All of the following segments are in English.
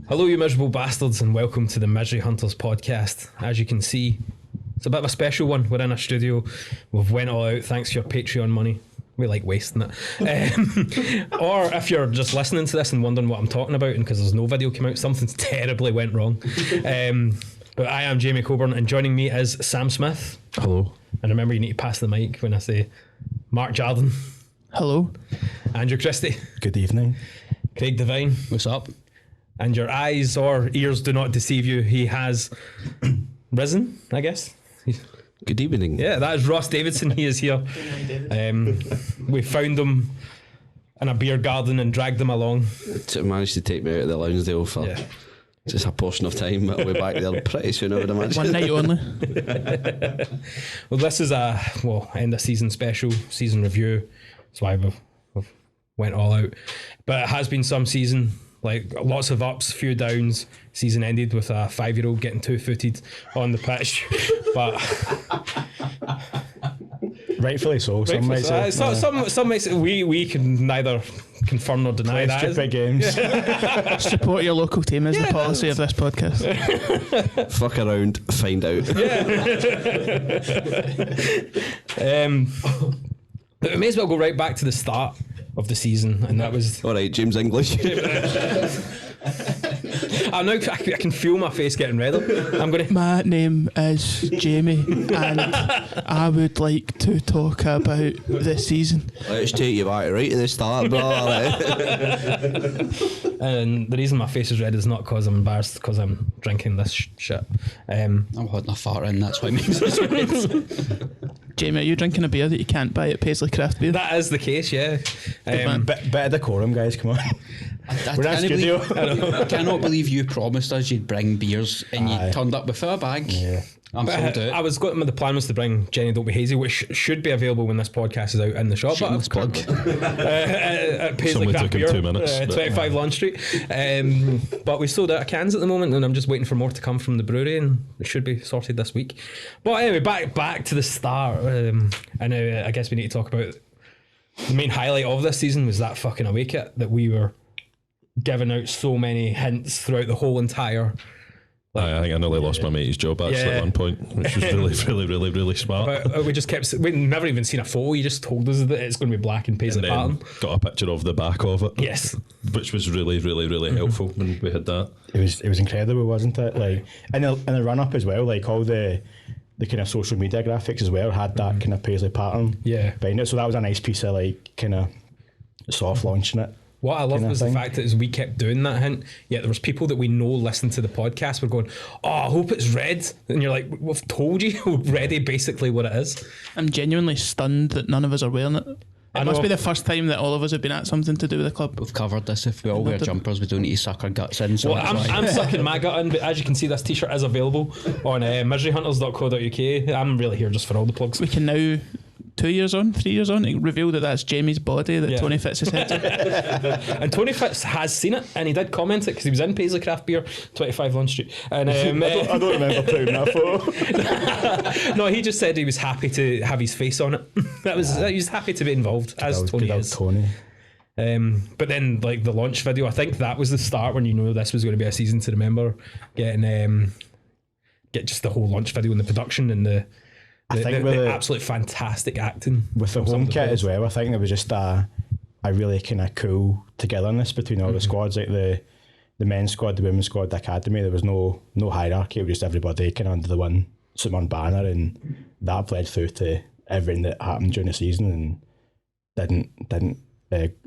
Hello, you miserable bastards, and welcome to the Misery Hunters podcast. As you can see, it's a bit of a special one. We're in a studio. We've went all out thanks to your Patreon money. We like wasting it. Or if you're just listening to this and wondering what I'm talking about, and because there's no video came out, something's terribly went wrong. But I am Jamie Coburn, and joining me is Sam Smith. Hello. And remember, you need to pass the mic when I say Mark Jardine. Hello. Andrew Christie. Good evening. Craig Devine. What's up? And your eyes or ears do not deceive you. He has risen, I guess. Good evening. Yeah, that is Ross Davidson. He is here. We found him in a beer garden and dragged him along. Managed to take me out of the Lonsdale for just a portion of time. I'll be back there pretty soon, I would imagine. One night only. Well, this is a end of season special, season review. That's why we've went all out. But it has been some season. Like lots of ups, few downs. Season ended with a 5-year-old getting 2-footed on the pitch, but rightfully so. Some might say. Some might say we can neither confirm nor deny that. Stupid games. Support your local team is the policy of this podcast. Fuck around, find out. But we may as well go right back to the start of the season, and that was alright. James English. I can feel my face getting redder. My name is Jamie, and I would like to talk about this season. Let's take you back right to the start, brother. And the reason my face is red is not because I'm embarrassed, because I'm drinking this shit. I'm holding a fart in, that's why it makes it red. Jamie, are you drinking a beer that you can't buy at Paisley Craft Beer? That is the case, yeah. Bit of decorum, guys, come on. I cannot believe you promised us you'd bring beers and you turned up with a bag. Yeah. The plan was to bring Jenny Don't Be Hazy, which should be available when this podcast is out in the shop. Shameless plug. At Paisley Craft Beer, 2 minutes, 25 Lawn Street. But we sold out of cans at the moment, and I'm just waiting for more to come from the brewery, and it should be sorted this week. But anyway, back to the start. I guess we need to talk about the main highlight of this season was that fucking away kit that we were giving out so many hints throughout the whole entire. I think I nearly lost my mate's job actually at one point, which was really smart. But we'd never even seen a photo. He just told us that it's going to be black and Paisley pattern. Got a picture of the back of it. Yes, which was really helpful when we had that. It was incredible, wasn't it? Like in the run up as well, like all the kind of social media graphics as well had that kind of Paisley pattern behind it. So that was a nice piece of like kind of soft launching it. What I loved was the fact that as we kept doing that hint, yet there was people that we know listen to the podcast were going, oh, I hope it's red. And you're like, we've told you already basically what it is. I'm genuinely stunned that none of us are wearing it. It must be the first time that all of us have been at something to do with the club. We've covered this. If we all wear jumpers, we don't need to suck our guts in. So I'm sucking my gut in, but as you can see, this t-shirt is available on miseryhunters.co.uk. I'm really here just for all the plugs. We can now 3 years on, reveal that that's Jamie's body that Tony Fitz has hit. And Tony Fitz has seen it, and he did comment it because he was in Paisley Craft Beer, 25 Lawn Street. And I don't remember putting that photo. No, he just said he was happy to have his face on it. He was happy to be involved, as Tony is. Tony. But then, like the launch video, I think that was the start when you know this was going to be a season to remember. Get just the whole launch video and the production and the absolute fantastic acting with the home kit as well. I think there was just a really kind of cool togetherness between all the squads, like the men's squad, the women's squad, the academy. There was no hierarchy. It was just everybody kind of under the one banner, and that bled through to everything that happened during the season, and didn't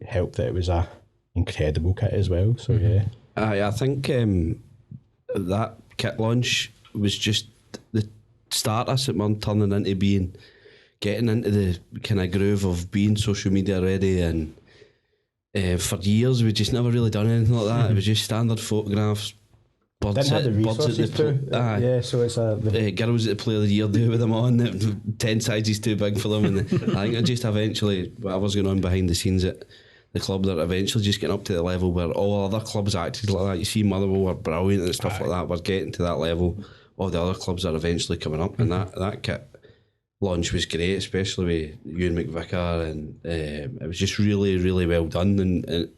help that it was a incredible kit as well. So I think that kit launch was just the start us at Murn turning into getting into the kind of groove of being social media ready, and for years we just never really done anything like that. It was just standard photographs, birds at the so it's girls at the Player of the Year do with them on 10 sizes too big for them, and I think I just eventually whatever's going on behind the scenes at the club, that eventually just getting up to the level where all other clubs acted like that. You see Motherwell were brilliant and stuff like that. We're getting to that level. All the other clubs are eventually coming up, and that kit launch was great, especially with Ewan McVicker, and it was just really well done, and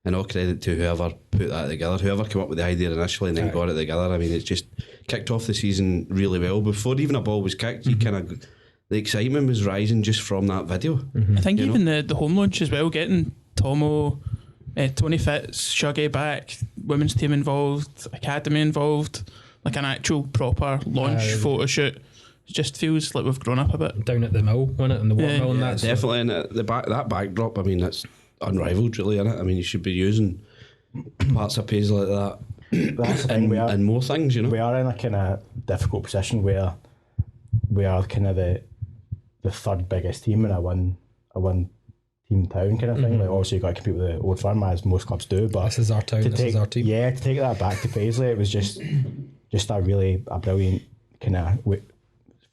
And all credit to whoever put that together, whoever came up with the idea initially and then got it together. I mean, it's just kicked off the season really well. Before even a ball was kicked, you kind of, the excitement was rising just from that video. I think even the home launch as well, getting Tomo, Tony Fitz, Shuggy back, women's team involved, academy involved, like an actual proper launch photo shoot. It just feels like we've grown up a bit. Down at the mill, wasn't it? And the water mill and that. Definitely, and that backdrop, I mean, that's unrivaled really, isn't it? I mean, you should be using parts of Paisley like that. That's the thing, and more things, you know. We are in a kind of difficult position where we are kind of the third biggest team in a one team town kind of thing. Like obviously you got to compete with the Old Firm as most clubs do, but this is our town. This is our team. Yeah, to take that back to Paisley, it was just a brilliant kind of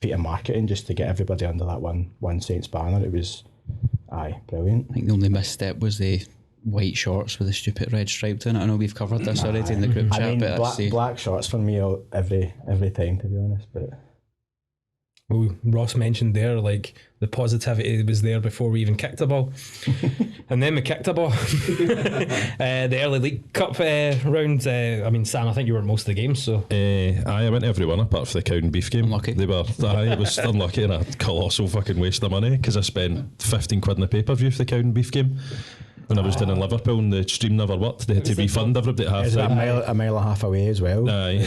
feat of marketing just to get everybody under that one Saints banner. It was brilliant. I think the only misstep was the white shorts with the stupid red stripe in it. I know we've covered this already in the group chat. I mean, but black shorts for me every time, to be honest. But well, Ross mentioned there, like the positivity was there before we even kicked the ball, and then we kicked the ball. The early League Cup round. I mean, Sam, I think you were at most of the games, so. I went to every one apart from the cow and beef game. Unlucky. They were. It was unlucky and a colossal fucking waste of money because I spent £15 in the pay-per-view for the cow and beef game. When I was down in Liverpool and the stream never worked, they had to refund everybody at half is that time. a mile and a half away as well? Aye.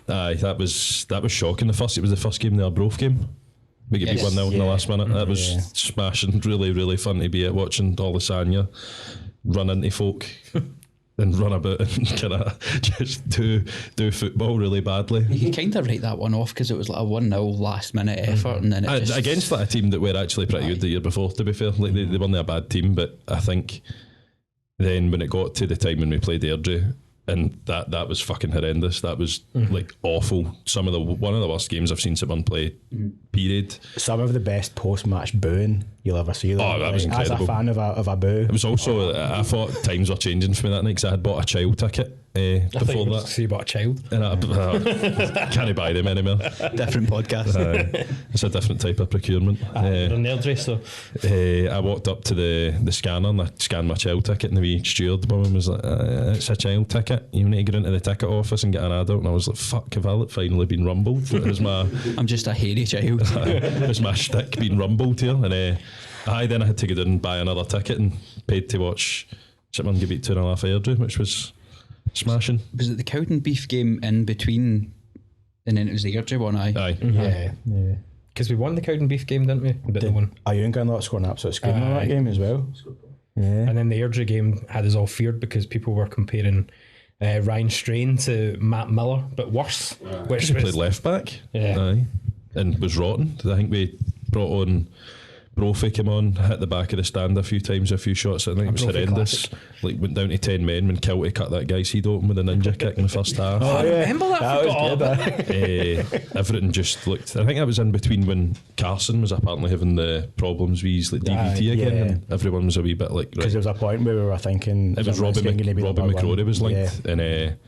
Aye, that was shocking. It was the first game, the Arbroath game. We get beat 1-0 in the last minute. That was smashing. Really, really fun to be at, watching all the Sanya run into folk and run about and kind of just do football really badly. you can kind of write that one off because it was like a 1-0 last minute effort, and then it just against a team that were actually pretty good the year before, to be fair. Like they weren't a bad team, but I think then when it got to the time when we played Airdrie, and that was fucking horrendous. That was like awful. One of the worst games I've seen someone play. Period. Some of the best post-match booing you'll ever see. That was incredible. As a fan of a boo. It was also I thought times were changing for me that night because I had bought a child ticket before that. So you bought a child. And I can't buy them anymore. Different podcast. It's a different type of procurement. So I walked up to the scanner and I scanned my child ticket, and the wee steward woman was like, "It's a child ticket. You need to go into the ticket office and get an adult." And I was like, "Fuck, have I finally been rumbled?" It was my I'm just a hairy child. it was my shtick being rumbled here, and then I had to go down and buy another ticket and paid to watch Chipman get beat 2.5 Airdrie, which was smashing. Was it the Cowden beef game in between, and then it was the Airdrie one? Aye. Yeah. because we won the Cowden beef game, didn't we? But the one. Ayungan scored an absolute screamer in that game as well. Yeah. And then the Airdrie game had us all feared because people were comparing Ryan Strain to Matt Miller, but worse. Which He played left back. Yeah. Aye. And was rotten. I think we brought on Brophy, came on, hit the back of the stand a few times, a few shots. I think it was Brophy horrendous. classic. Like went down to 10 men when Kilty cut that guy's head open with a ninja kick in the first half. I remember that. I forgot all about it. Everything just looked. I think that was in between when Carson was apparently having the problems with his like DVT again, and everyone was a wee bit like. Because there was a point where we were thinking It was Robbie McCrory was linked, and it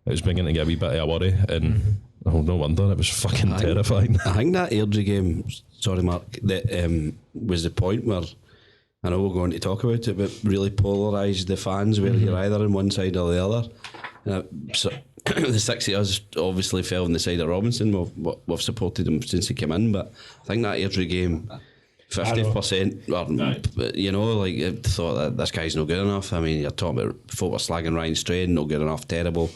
was beginning to get a wee bit of a worry, and no wonder it was fucking terrifying. I think that Airdrie game, sorry Mark, that was the point where, I know we're going to talk about it, but really polarised the fans, where you're either on one side or the other. So the 6 of us obviously fell on the side of Robinson. We've supported him since he came in, but I think that Airdrie game, 50%, you know, like I thought that this guy's not good enough. I mean, you're talking about folk were slagging Ryan Strain, not good enough, terrible.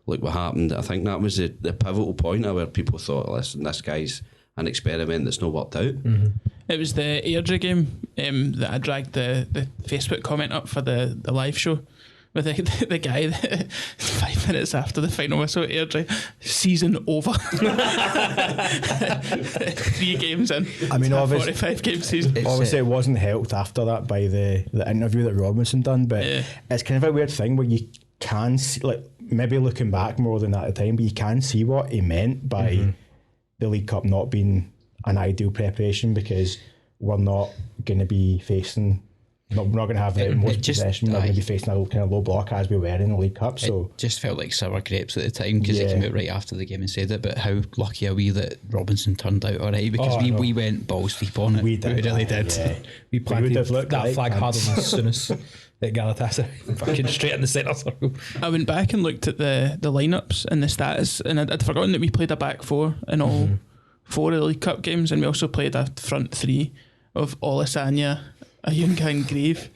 Look what happened. I think that was the pivotal point where people thought, listen, this guy's an experiment that's not worked out. It was the Airdrie game that I dragged the Facebook comment up for the live show with the guy that 5 minutes after the final whistle at Airdrie, season over. 3 games in. I mean, to a 45 game season. Obviously, it wasn't helped after that by the interview that Robinson done, but it's kind of a weird thing where you can see, like, maybe looking back more than at the time, but you can see what he meant by the League Cup not being an ideal preparation, because we're not going to be facing, we're not going to have the most possession, we're going to be facing a kind of low block as we were in the League Cup. So it just felt like sour grapes at the time, because he came out right after the game and said it, but how lucky are we that Robinson turned out alright, because we went balls deep on it. We did. We really did. Yeah. We planted that flag harder than Soonest. at Galatasaray, fucking straight in the centre circle. I went back and looked at the lineups and the stats, and I'd forgotten that we played a back four in all 4 of the League Cup games, and we also played a front three of Olasanya, Ayunga and Grieve.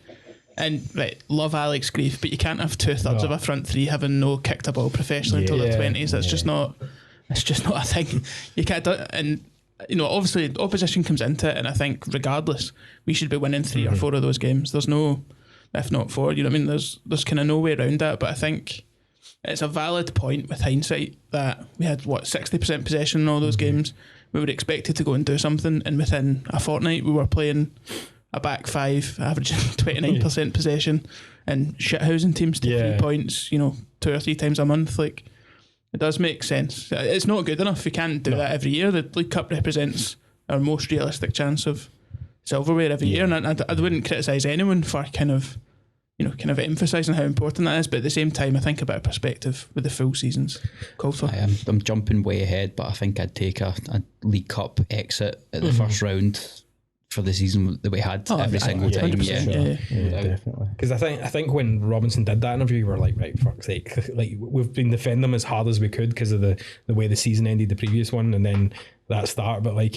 And right, love Alex Grieve, but you can't have 2/3 of a front three having no kicked a ball professionally until their 20s. That's just not. It's just not a thing. You can't. And you know, obviously, opposition comes into it, and I think regardless, we should be winning 3 or 4 of those games. There's no, if not 4. You know what I mean? There's kind of no way around that. But I think it's a valid point with hindsight that we had 60% possession in all those games. We were expected to go and do something, and within a fortnight, we were playing a back five, averaging 29% possession, and shithousing teams to 3 points, 2 or 3 times a month. Like, it does make sense. It's not good enough. We can't do that every year. The League Cup represents our most realistic chance of silverware every year, and I wouldn't criticise anyone for kind of emphasising how important that is, but at the same time, I think a bit of perspective with the full seasons called for. I'm jumping way ahead, but I think I'd take a League Cup exit at the first round for the season that we had every single time. Yeah, definitely. Because I think when Robinson did that interview, we were like, right, fuck's sake, like we've been defending them as hard as we could because of the way the season ended, the previous one, and then that start. But like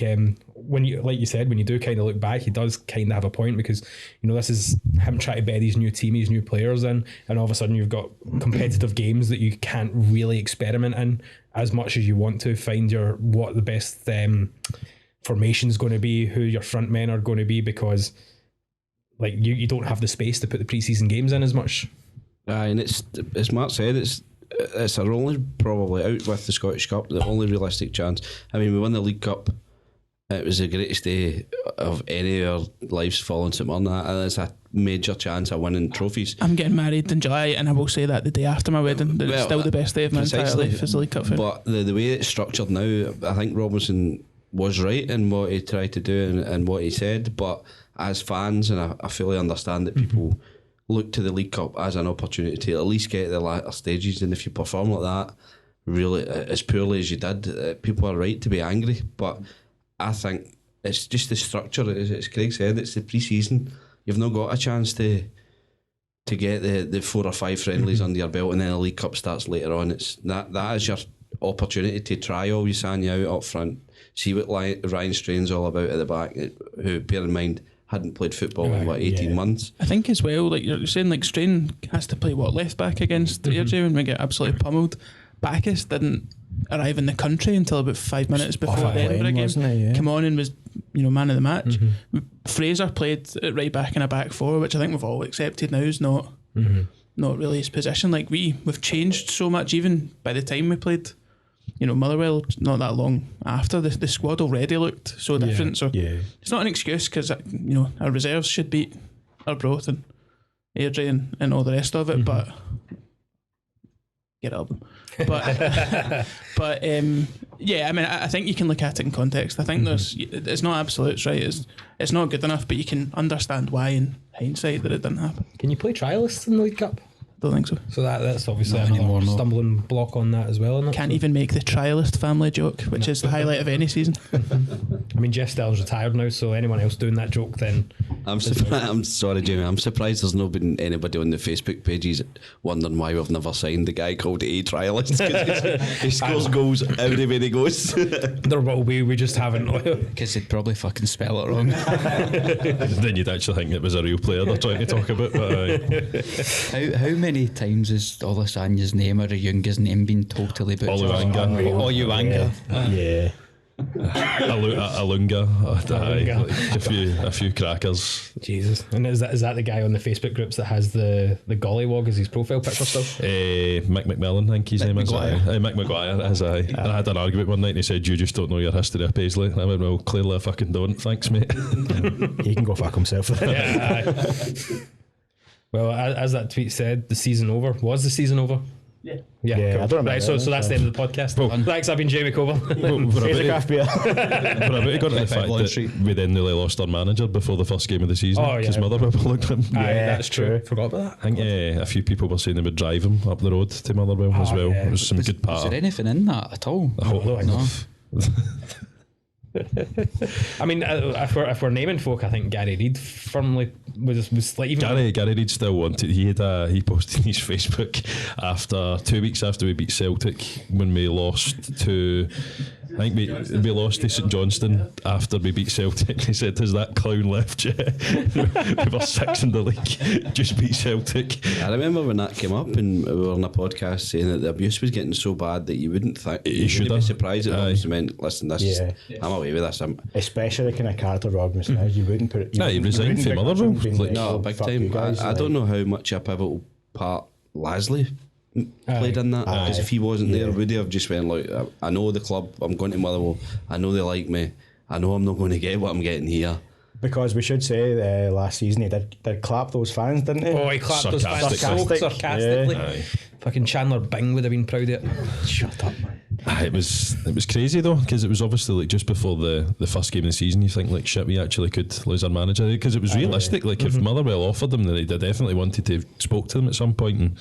when you, like you said, when you do kind of look back, he does kind of have a point, because this is him trying to bed these new team, these new players in, and all of a sudden you've got competitive games that you can't really experiment in as much as you want to find what the best formation's going to be, who your front men are going to be, because like you don't have the space to put the pre-season games in as much. And it's, as Mark said, it's our only, probably out with the Scottish Cup, the only realistic chance. I mean, we won the League Cup. It was the greatest day of any of our lives following St Mirren, and it's a major chance of winning trophies. I'm getting married in July, and I will say that the day after my wedding, that it's still the best day of my entire life is the League Cup final. But the way it's structured now, I think Robinson was right in what he tried to do and what he said, but as fans, and I fully understand that people look to the League Cup as an opportunity to at least get to the latter stages, and if you perform like that really as poorly as you did, people are right to be angry. But I think it's just the structure, as Craig said, it's the pre-season. You've not got a chance to get the 4 or 5 friendlies under your belt, and then the League Cup starts later on. It's that is your opportunity to try all Sanya out up front, see what Ryan Strain's all about at the back, who, bear in mind, hadn't played football in 18 months. I think as well, like you're saying, like Strain has to play left back against Airdrie when we get absolutely pummeled. Bacchus didn't arrive in the country until about 5 minutes before the Edinburgh game. Come on and was man of the match. Fraser played at right back in a back four, which I think we've all accepted now is not really his position. Like we've changed so much, even by the time we played Motherwell not that long after, the squad already looked so different. So it's not an excuse, because our reserves should beat Arbroath and Airdrie and all the rest of it, but get up. But I mean, I think you can look at it in context. I think it's not absolutes, right? It's not good enough, but you can understand why in hindsight that it didn't happen. Can you play trialists in the League Cup? Don't think so. So that's obviously another stumbling block on that as well, isn't it? Can't even make the trialist family joke, which is the highlight of any season. I mean, Jeff Stell's retired now, so anyone else doing that joke, then I'm sorry, Jamie, I'm surprised there's not been anybody on the Facebook pages wondering why we've never signed the guy called A Trialist, because he scores goals everywhere he goes. There will be, we just haven't. Because they'd probably fucking spell it wrong. Then you'd actually think it was a real player they're trying to talk about. But How many times has Olasanya's name or Ayunga's name been totally butchered? Oluwanga. Yeah. Alunga. A few crackers. Jesus. And is that the guy on the Facebook groups that has the gollywog as his profile picture still? Mick McMillan, I think his name is. Mick Maguire, as I had an argument one night and he said, "You just don't know your history of Paisley." And I went, "Well, clearly I fucking don't. Thanks, mate." He can go fuck himself. Well, as that tweet said, the season over. Was the season over? Yeah, cool. I don't remember. Right, so that's the end of the podcast. Well, thanks, I've been Jamie Coburn. Here's a craft beer. We're about to go to the fact that we then nearly lost our manager before the first game of the season because Motherwell looked him. That's true. Forgot about that. I think a few people were saying they would drive him up the road to Motherwell as well. It was some good part. Was there anything in that at all? No. I mean, if we're naming folk, I think Gary Reid firmly was like even Gary Reid still wanted. He posted his Facebook after 2 weeks after we beat Celtic when we lost to. I think we lost to St Johnstone after we beat Celtic. He said, "Has that clown left yet?" We were 6th in the league, just beat Celtic. I remember when that came up and we were on a podcast saying that the abuse was getting so bad that you wouldn't think you should be surprised at Robinson went, "Listen, this I'm away with this." Especially the kind of character Robinson is, you wouldn't put it. He resigned from Motherwell. No, big time. I don't know how much a pivotal part Lasley played in that, because if he wasn't there, would he have just went like, I know the club, I'm going to Motherwell, I know they like me, I know I'm not going to get what I'm getting here. Because we should say last season he did clap those fans, didn't he? Oh, he clapped those fans so sarcastically. Yeah. Fucking Chandler Bing would have been proud of it. Shut up, man. It was crazy though, because it was obviously like just before the first game of the season. You think like, shit, we actually could lose our manager, because it was realistic. Like if Motherwell offered them, they definitely wanted to have spoke to them at some point, and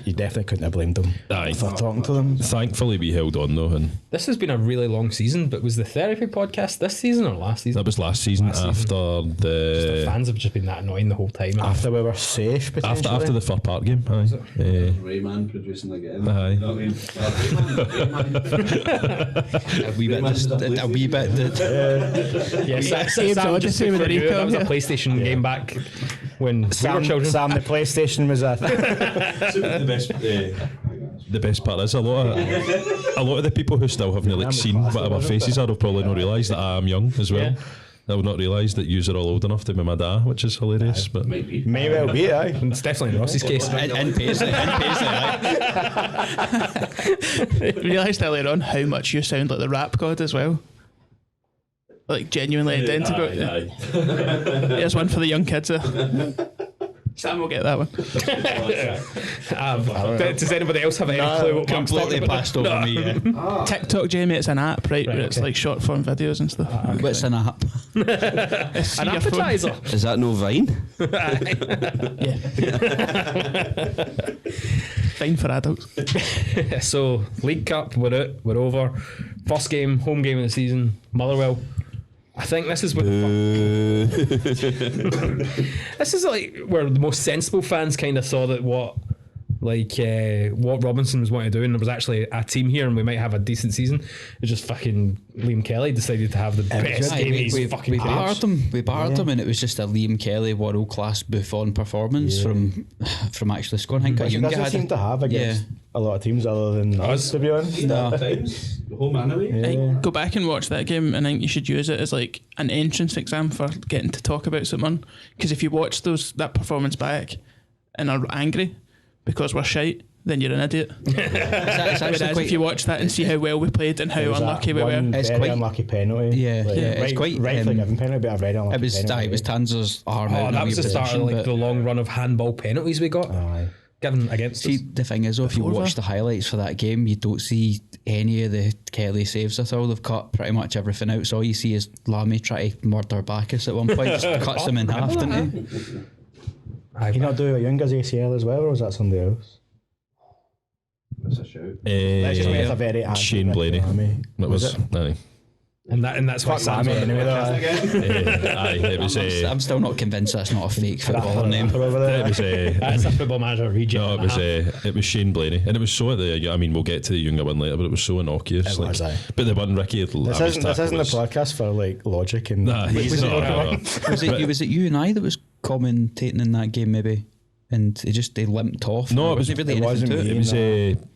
you definitely couldn't have blamed them for talking to them. Thankfully we held on though, and this has been a really long season. But was the therapy podcast this season or last season? that was last season. After the fans have just been that annoying the whole time. After we were safe, potentially. after the Fir Park game, Rayman producing again. Aye. You know what I mean? a wee bit. Sam just said for you, that was a PlayStation game back when we were children. Sam, the PlayStation was a the best part is a lot of the people who still haven't like seen what our faces are have probably not realised that I am young as well. They'll not realise that yous are all old enough to be my dad, which is hilarious. But may well be, aye. It's definitely in Ross's case. In Paisley, Realised earlier on how much you sound like the rap god as well. Like genuinely identical. Here's one for the young kids. Sam will get that one. Does anybody else have any clue what Mark's completely talking about? passed over me. TikTok, Jamie, it's an app, right? Where it's like short form videos and stuff. What's an app? It's An your phone. appetizer. Is that no Vine? Yeah. Fine for adults. So League Cup, we're out, we're over. First game, home game of the season, Motherwell. I think this is when this is like where the most sensible fans kind of saw that what Robinson was wanting to do, and there was actually a team here, and we might have a decent season. It's just fucking Liam Kelly decided to have the best game of his fucking we career. barred him, and it was just a Liam Kelly world class Buffon performance from actually scoring. I think Which he doesn't seem to have against a lot of teams other than us, to be honest. No. Home and away. Go back and watch that game, and I think you should use it as like an entrance exam for getting to talk about someone. Because if you watch that performance back and are angry because we're shite, then you're an idiot. It's actually Whereas if you watch that and see how well we played and how unlucky we were, It's very quite unlucky penalty. it's quite rightfully given penalty, but a very unlucky penalty. It was Tanzer's arm out. Oh, that was the start of like the long run of handball penalties we got given against us. See, the thing is, though, if you watch the highlights for that game, you don't see any of the Kelly saves at all. They've cut pretty much everything out. So all you see is Lamy try to murder Bacchus at one point, just cuts him in half, didn't he? He not do a Younger's ACL as well, or was that somebody else? That's a shout. Let's just make it a very Shane Blaney. That was aye. And that's why Sam's on the podcast. Aye, it was I'm still not convinced that's not a fake footballer name. it was That's a football manager reject. no, it was Shane Blaney, and it was so at the. I mean, we'll get to the Younger one later, but it was so innocuous. It was, aye. But the one Ricky, This isn't the podcast for like logic and reason. Was it you and I that was commentating in that game maybe, and they limped off? No, it wasn't really it wasn't anything to It was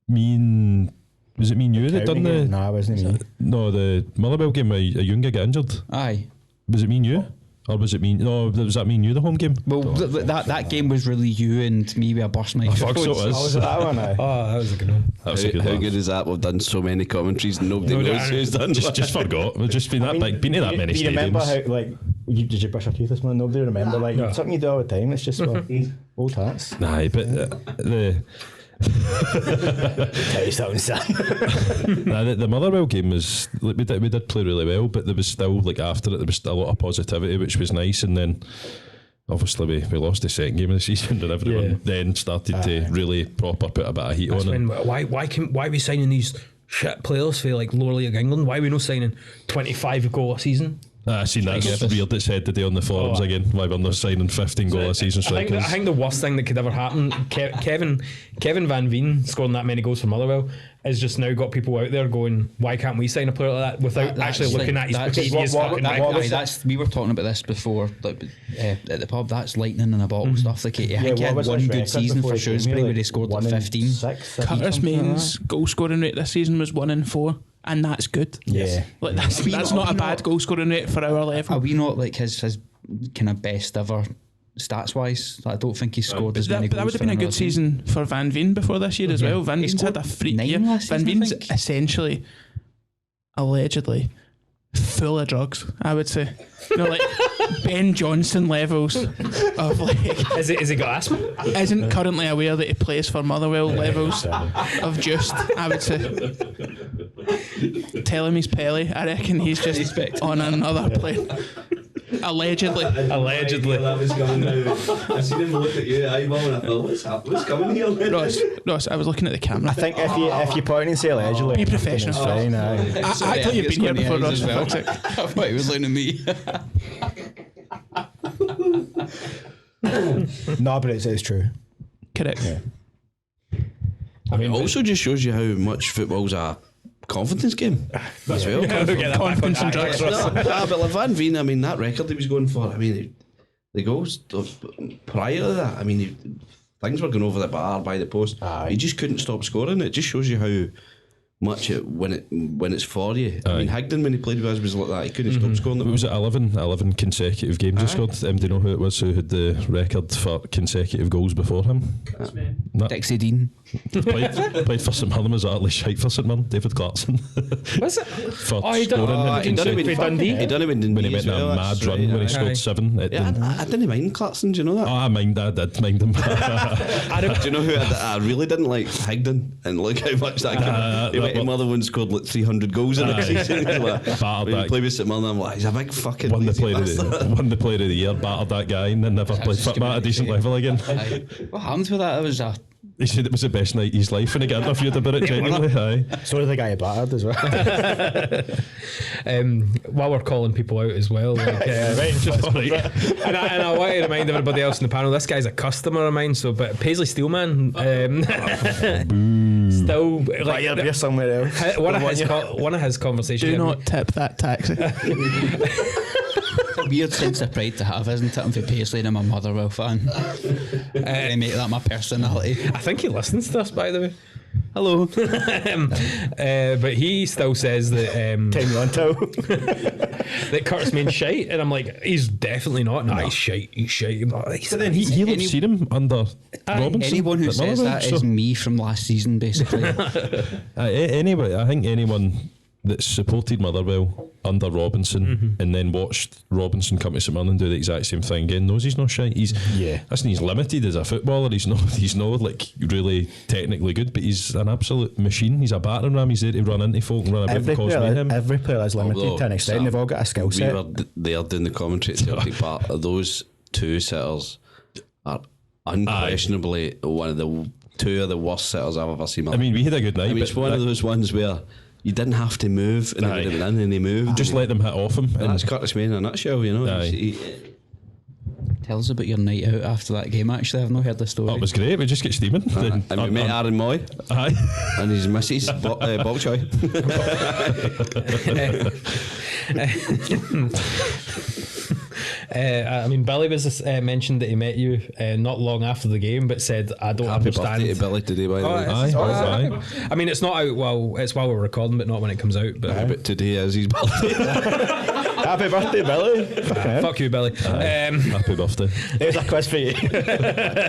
me and. Was it me and you that done the? No, it wasn't me. No, the Motherwell game where a Younger got injured. Aye. Was it me and you? Or was it me? No, was that me and you the home game? Well, that game was really you and me with a burst microphone. So it is. Oh, was it that one? Aye? Oh, that was a good one. That was a good How one. good is that? We've done so many commentaries and nobody knows who's done Just forgot. We've just been been to that many Do you remember stadiums. how, like, did you brush your teeth this morning? Nobody remember, like, something you do all the time. It's just old hats. Nah, but the Tell you something, son. the Motherwell game was like, we did play really well, but there was still like after it there was a lot of positivity, which was nice. And then obviously we lost the second game of the season, and everyone then started to really proper put a bit of heat on it. Why are we signing these shit players for like lower league England. Why are we not signing 25 goal a season? I seen that's weird. It's said today on the forums again. Why we're not signing 15 goal a season strikers? I think the worst thing that could ever happen, Kevin Van Veen scoring that many goals for Motherwell, has just now got people out there going, why can't we sign a player like that without actually looking at his previous fucking records? We were talking about this before at the pub. That's lightning in a bottle stuff. Like he had one good season for Shrewsbury where he scored like 15. Curtis Main's goal scoring rate this season was 1 in 4. And that's good. Yeah. Like that's not a bad goal scoring rate for our level. Are we not like his kind of best ever stats wise? I don't think he scored as many goals. But that would have been a good season for Van Veen before this year as well. Van Veen's had a freak year. Van Veen's essentially, allegedly, full of drugs, I would say. You know, like Ben Johnson levels of like. Has he got asthma? Isn't currently aware that he plays for Motherwell levels of juiced, I would say. Tell him he's Pelé. I reckon he's just on another plane. Allegedly. That was going now. I seen him look at you, eyeball, and I thought, what's coming here? Ross, I was looking at the camera. I think if you point and say allegedly, be professional. it's fine, I thought you'd been here before, Ross. Well. I thought he was looking at me. No, but it's true. Correct. Yeah. I mean, it also just shows you how much football's a confidence game as well. Confidence and drugs. But like Van Veen, I mean, that record he was going for, I mean, the goals prior to that, I mean, things were going over the bar, by the post. He just couldn't stop scoring. It just shows you how much when it's for you. I mean, Higdon, when he played with us, was like that. He couldn't stop scoring. What was it, 11 consecutive games he scored? Do you know who it was who had the record for consecutive goals before him? Dixie Dean. Played for St Mirren, was utterly shite for St Mirren. David Clarkson. Was it? For he done it with Dundee. He done it with Dundee. When he went on a mad run when he scored 7. I didn't mind Clarkson, do you know that? I did mind him. Do you know who I really didn't like? Higdon. And look how much that came. He went to Motherwell and scored like 300 goals in a season. When he played with St Mirren, I'm like, he's a big fucking won the player of the year, battered that guy, and then never played football at a decent level again. What happened to that? It was He said it was the best night of his life, and he got interviewed about it genuinely. So did the guy battered as well. While we're calling people out as well, like, and I want to remind everybody else in the panel, this guy's a customer of mine. So, but Paisley Steelman, still like you're somewhere else. One of his conversations. Do not tip that taxi. a weird sense of pride to have, isn't it? I'm for Paisley and I'm a Motherwell fan. I make that my personality. I think he listens to us, by the way. Hello. But he still says that that Curtis Main's shite, and I'm like, he's definitely not. No, he's shite. He's shite. So then he would have seen him under Robinson. Anyone who says that is me from last season, basically. Anyway, I think anyone that supported Motherwell under Robinson and then watched Robinson come to St Mirren and do the exact same thing again knows he's not shite. He's limited as a footballer. He's not like really technically good, but he's an absolute machine. He's a battering ram. He's there to run into folk and run about and cause mayhem. Every player is limited to an extent. They've all got a skill set. We were there doing the commentary at Celtic Park. Those two sitters are unquestionably two of the worst sitters I've ever seen. I mean, we had a good night. I mean, it's one of those ones where you didn't have to move and it would have been in and they moved. Just let them hit off him. And that's Curtis Main in a nutshell, you know. Tell us about your night out after that game, actually. I've not heard the story. Oh, it was great. We just get steaming. And we met Aaron Moy. Aye. And his missus, Bob Choy. I mean, Billy was mentioned that he met you not long after the game, but said, "I don't understand." Happy birthday to Billy today, by the way. Aye. I mean, it's not out. Well, it's while we're recording, but not when it comes out. But today is his birthday. Happy birthday, Billy. Fuck you, Billy. Happy birthday. Here's a quiz for you.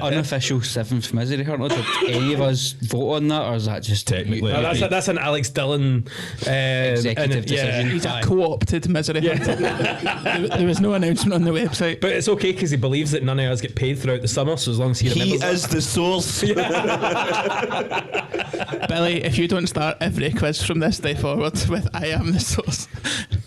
Unofficial 7th misery hurdle. Did any of us vote on that, or is that just technically? No, that's an Alex Dillon executive decision. He's a co-opted misery. There was no announcement on the website, but it's okay because he believes that none of us get paid throughout the summer. So as long as he remembers, he is the source. Billy, if you don't start every quiz from this day forward with "I am the source,"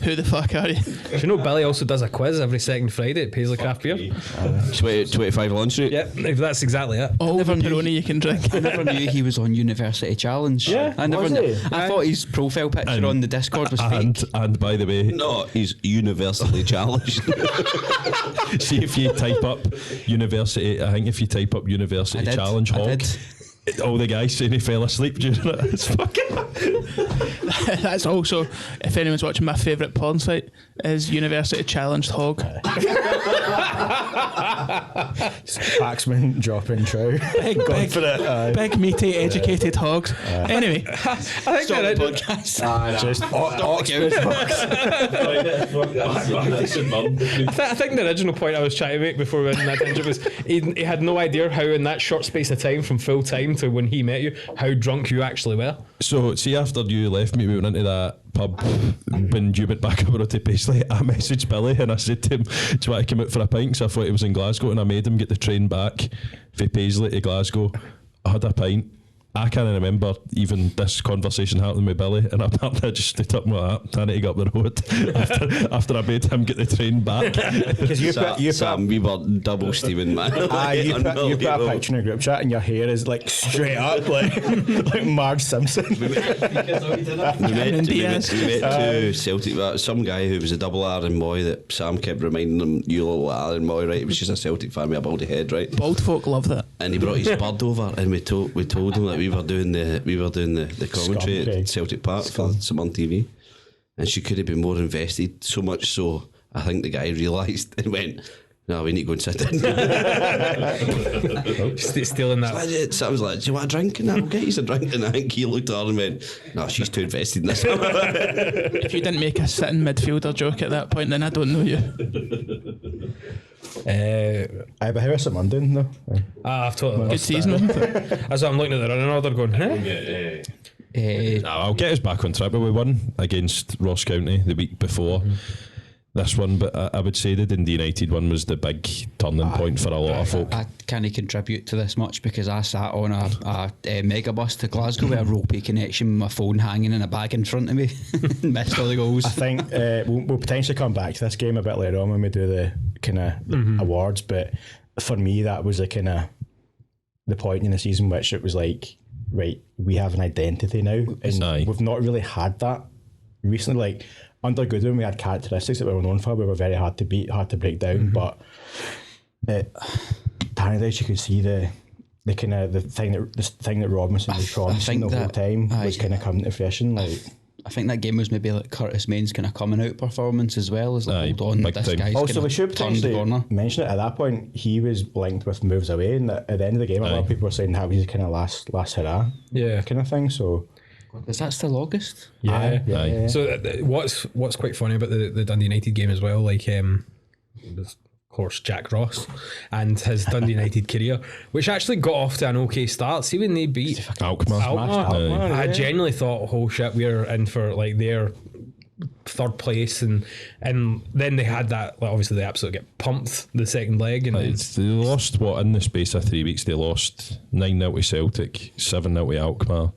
Who the fuck are you? Do you know Billy also does a quiz every second Friday at Paisley Craft Beer? 25 lunch rate. Yep, that's exactly it. All the Peroni you can drink. I never knew he was on University Challenge. Yeah, I never was knew. he? I thought his profile picture And- on the Discord was fake. And by the way, No, he's universally challenged. see if you type up university, I think if you type up University I did. Challenge I hog, did. all the guys saying he fell asleep during it. It's fucking. That's also, if anyone's watching, my favourite porn site is University Challenged Hog. Paxman dropping true. Going for it. Big, meaty, educated hogs. Anyway, I think that Just Oxford. I think the original point I was trying to make before we went in that tangent was he had no idea how in that short space of time from full time to when he met you, how drunk you actually were. So, see, after you left me, we went into that pub when you went back over to Paisley. I messaged Billy and I said to him, do you want to come out for a pint? So I thought he was in Glasgow, and I made him get the train back from Paisley to Glasgow. I had a pint. I can't remember even this conversation happening with Billy, and apparently I just stood up and went, I need to go up the road after I made him get the train back. Because Sam, we were double steaming, man. you put a Unbelievable. picture in a group chat and your hair is like straight up like Marge Simpson. We met two Celtic, some guy who was a double Aaron Moy that Sam kept reminding him, you little Aaron Moy, right? He was just a Celtic fan with a baldy head, right? bald folk love that. And he brought his bird over, and we told him that we were doing the commentary Scum, at Celtic Park for some on TV, and she could have been more invested. So much so, I think the guy realised and went, "No, we need to go and sit in." Stealing that. So I was like, "Do you want a drink?" And I'll get you a drink. And I think he looked at her and went, "No, she's too invested in this." If you didn't make a sitting midfielder joke at that point, then I don't know you. But how is St Mundan though? I've totally Good lost season. that. wasn't it? As I'm looking at the running order going, huh? I'll get us back on track, but we won against Ross County the week before this one, but I would say the Dundee United one was the big turning point for a lot of folk. I can't contribute to this much because I sat on a megabus to Glasgow with a ropey connection, my phone hanging in a bag in front of me, missed all the goals. I think we'll potentially come back to this game a bit later on when we do the kind of awards, but for me that was the kind of the point in the season which it was like, right, we have an identity now, and Aye. we've not really had that recently. Like under Goodwin we had characteristics that we were known for. We were very hard to beat, hard to break down, but at Tannadice you could see the kind of the thing that Robinson was promising the whole time was kind of coming to fruition. Like I think that game was maybe like Curtis Main's kind of coming out performance as well as like, hold on, big this time. guy's also, kinda we should turned the potentially corner. mention it. At that point, he was linked with moves away, and at the end of the game, a lot of people were saying that was his kind of last hurrah, kind of thing. So, Is that still August? Yeah. Aye. So what's quite funny about the Dundee United game as well, like of course Jack Ross and his Dundee United career, which actually got off to an okay start. See when they beat Alkmaar. Alkmaar, I genuinely thought, oh shit, we're in for like their third place, and then they had that, like, obviously they absolutely get pumped the second leg, and They lost, what, in the space of 3 weeks, they lost 9-0 to Celtic, 7-0 to Alkmaar,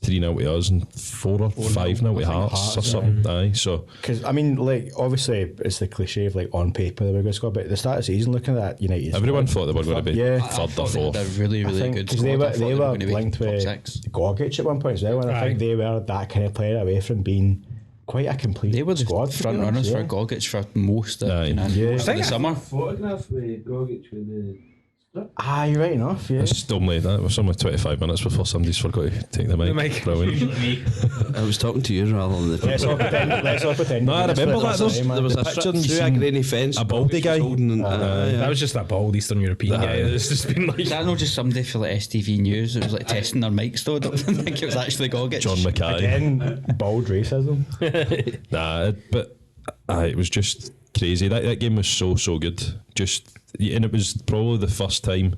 3-0 to us, and 4 or 5-0 to Hearts or something. Aye, so because I mean, like obviously it's the cliche of like on paper they were going to score, but at the start of the season, looking at United, everyone thought they were going to be Yeah. third or They're fourth. really, I really think good. because they squad. I thought were gonna be linked top with six. Gogic at one point as well, and I think they were that kind of player away from being quite a complete They were the squad. front runners for Gogic for most of Aye. most of the summer. Photograph with Gogic with the Aye, right enough. Yeah. It's only that was only 25 minutes before somebody's forgot to take the mic. Brilliant. I was talking to you rather than the. Let's all pretend. No, I remember that though. There was a picture strip and you through a seen grainy fence. a baldy guy. that was just that bald Eastern European guy. It's just been like Is that not just somebody for like STV News? It was like testing their mics though. I don't think it was actually Gogic. John Mackay. Again, bold racism. But it was just crazy. That game was so good. And it was probably the first time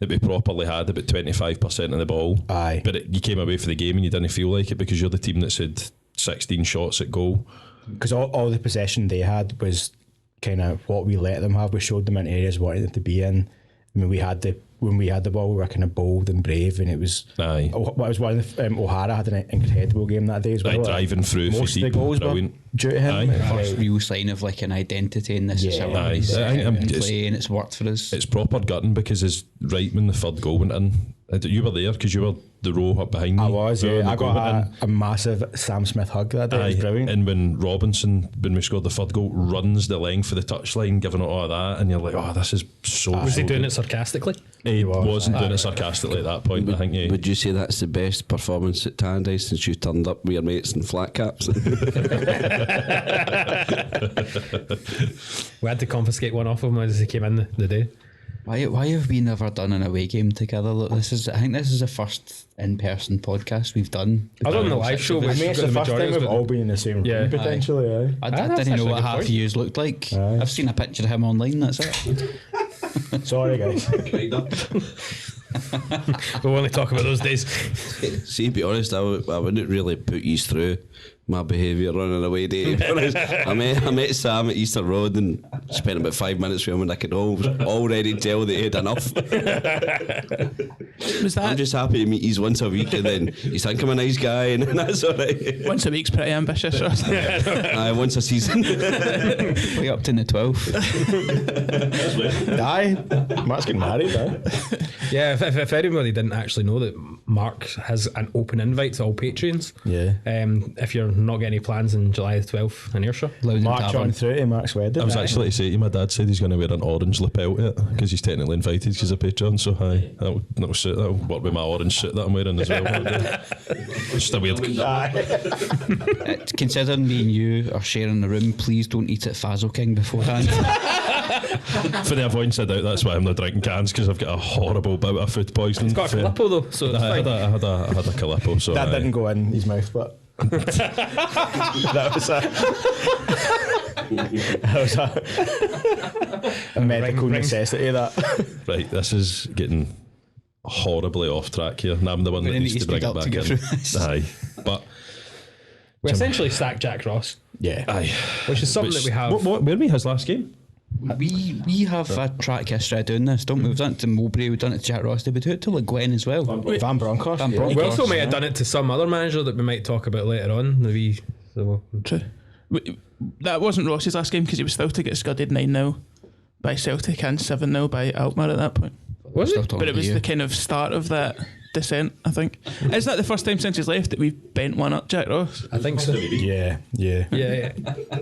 that we properly had about 25% of the ball. Aye. But you came away for the game and you didn't feel like it because you're the team that's had 16 shots at goal. Because all the possession they had was kind of what we let them have. We showed them in areas we wanted them to be in. mean, when we had the ball, we were kind of bold and brave, and it was. Aye. What was one of the, O'Hara had an incredible game that day as well. Driving through most of the goals brilliant. were due to him. Aye. First real sign of like an identity, and this is how Aye. he's It's- play, and it's worked for us. It's proper gutting because his right when the third goal went in, you were there because you were the row up behind me. I was, when yeah. the I goal went got a massive Sam Smith hug that day. It was Aye. brilliant. And when Robinson, when we scored the third goal, runs the length of the touchline, giving it all of that, and you're like, oh, this is so. Was he so doing good. it sarcastically? He wasn't doing it sarcastically at that point. I think. Yeah. Would you say that's the best performance at Tannadice since you turned up with your mates in flat caps? We had to confiscate one off him as he came in the day. Why have we never done an away game together? Look, I think this is the first in-person podcast we've done. Other than the live show, I which mean, it's got the the first time majority we've of all it. been in the same Yeah. room, potentially. Aye. I that's didn't know actually what a good half point. of yous looked like. Aye. I've seen a picture of him online, that's it. Sorry, guys. We'll only talk about those days. See, to be honest, I wouldn't really put you through my behaviour on an away day. To be honest. I met Sam at Easter Road and spent about 5 minutes with him, and I could already tell that he had enough. Was I'm that just happy to meet you once a week, and then you think I'm a nice guy, and that's all right. once a week's pretty ambitious? Ross? Aye, once a season. Way up to the 12th. Aye. Mark's getting married, aye. Yeah, if anybody didn't actually know that Mark has an open invite to all patrons. Yeah. If you're not getting any plans in July the 12th in Ayrshire. Loudon March Tavern. on through to Mark's wedding. I was aye. actually to say to you, my dad said he's going to wear an orange lapel to it because he's technically invited because of Patreon. So that'll suit. That'll work with my orange suit that I'm wearing as well. Just a weird. Considering me and you are sharing the room, please don't eat at Fazzle King beforehand. For the avoidance of doubt, that's why I'm not drinking cans because I've got a horrible bout of food poisoning. It's got a Calippo though, so it's I fine. had a Calippo. So That aye. didn't go in his mouth, but that was a medical Ring. necessity. That Right, this is getting horribly off track here. And I'm the one that We're gonna needs need to to bring speed it up back to get in. through this. Aye, but We essentially sacked Jack Ross, yeah. aye, which is something that we have. What where we his last game? we have a track history of doing this, don't we? We've done it to Mowbray, we've done it to Jack Ross, did we do it to like Gwen as well? Van Bronckhorst. Van yeah. Bronckhorst. We also might have done it to some other manager that we might talk about later on. Maybe. So True. That wasn't Ross's last game because he was still to get scudded 9-0 by Celtic and 7-0 by Alkmaar at that point. was Still it? talking But it to was you. the kind of start of that descent, I think. Is that the first time since he's left that we've bent one up Jack Ross? I think so. Yeah, yeah. Yeah.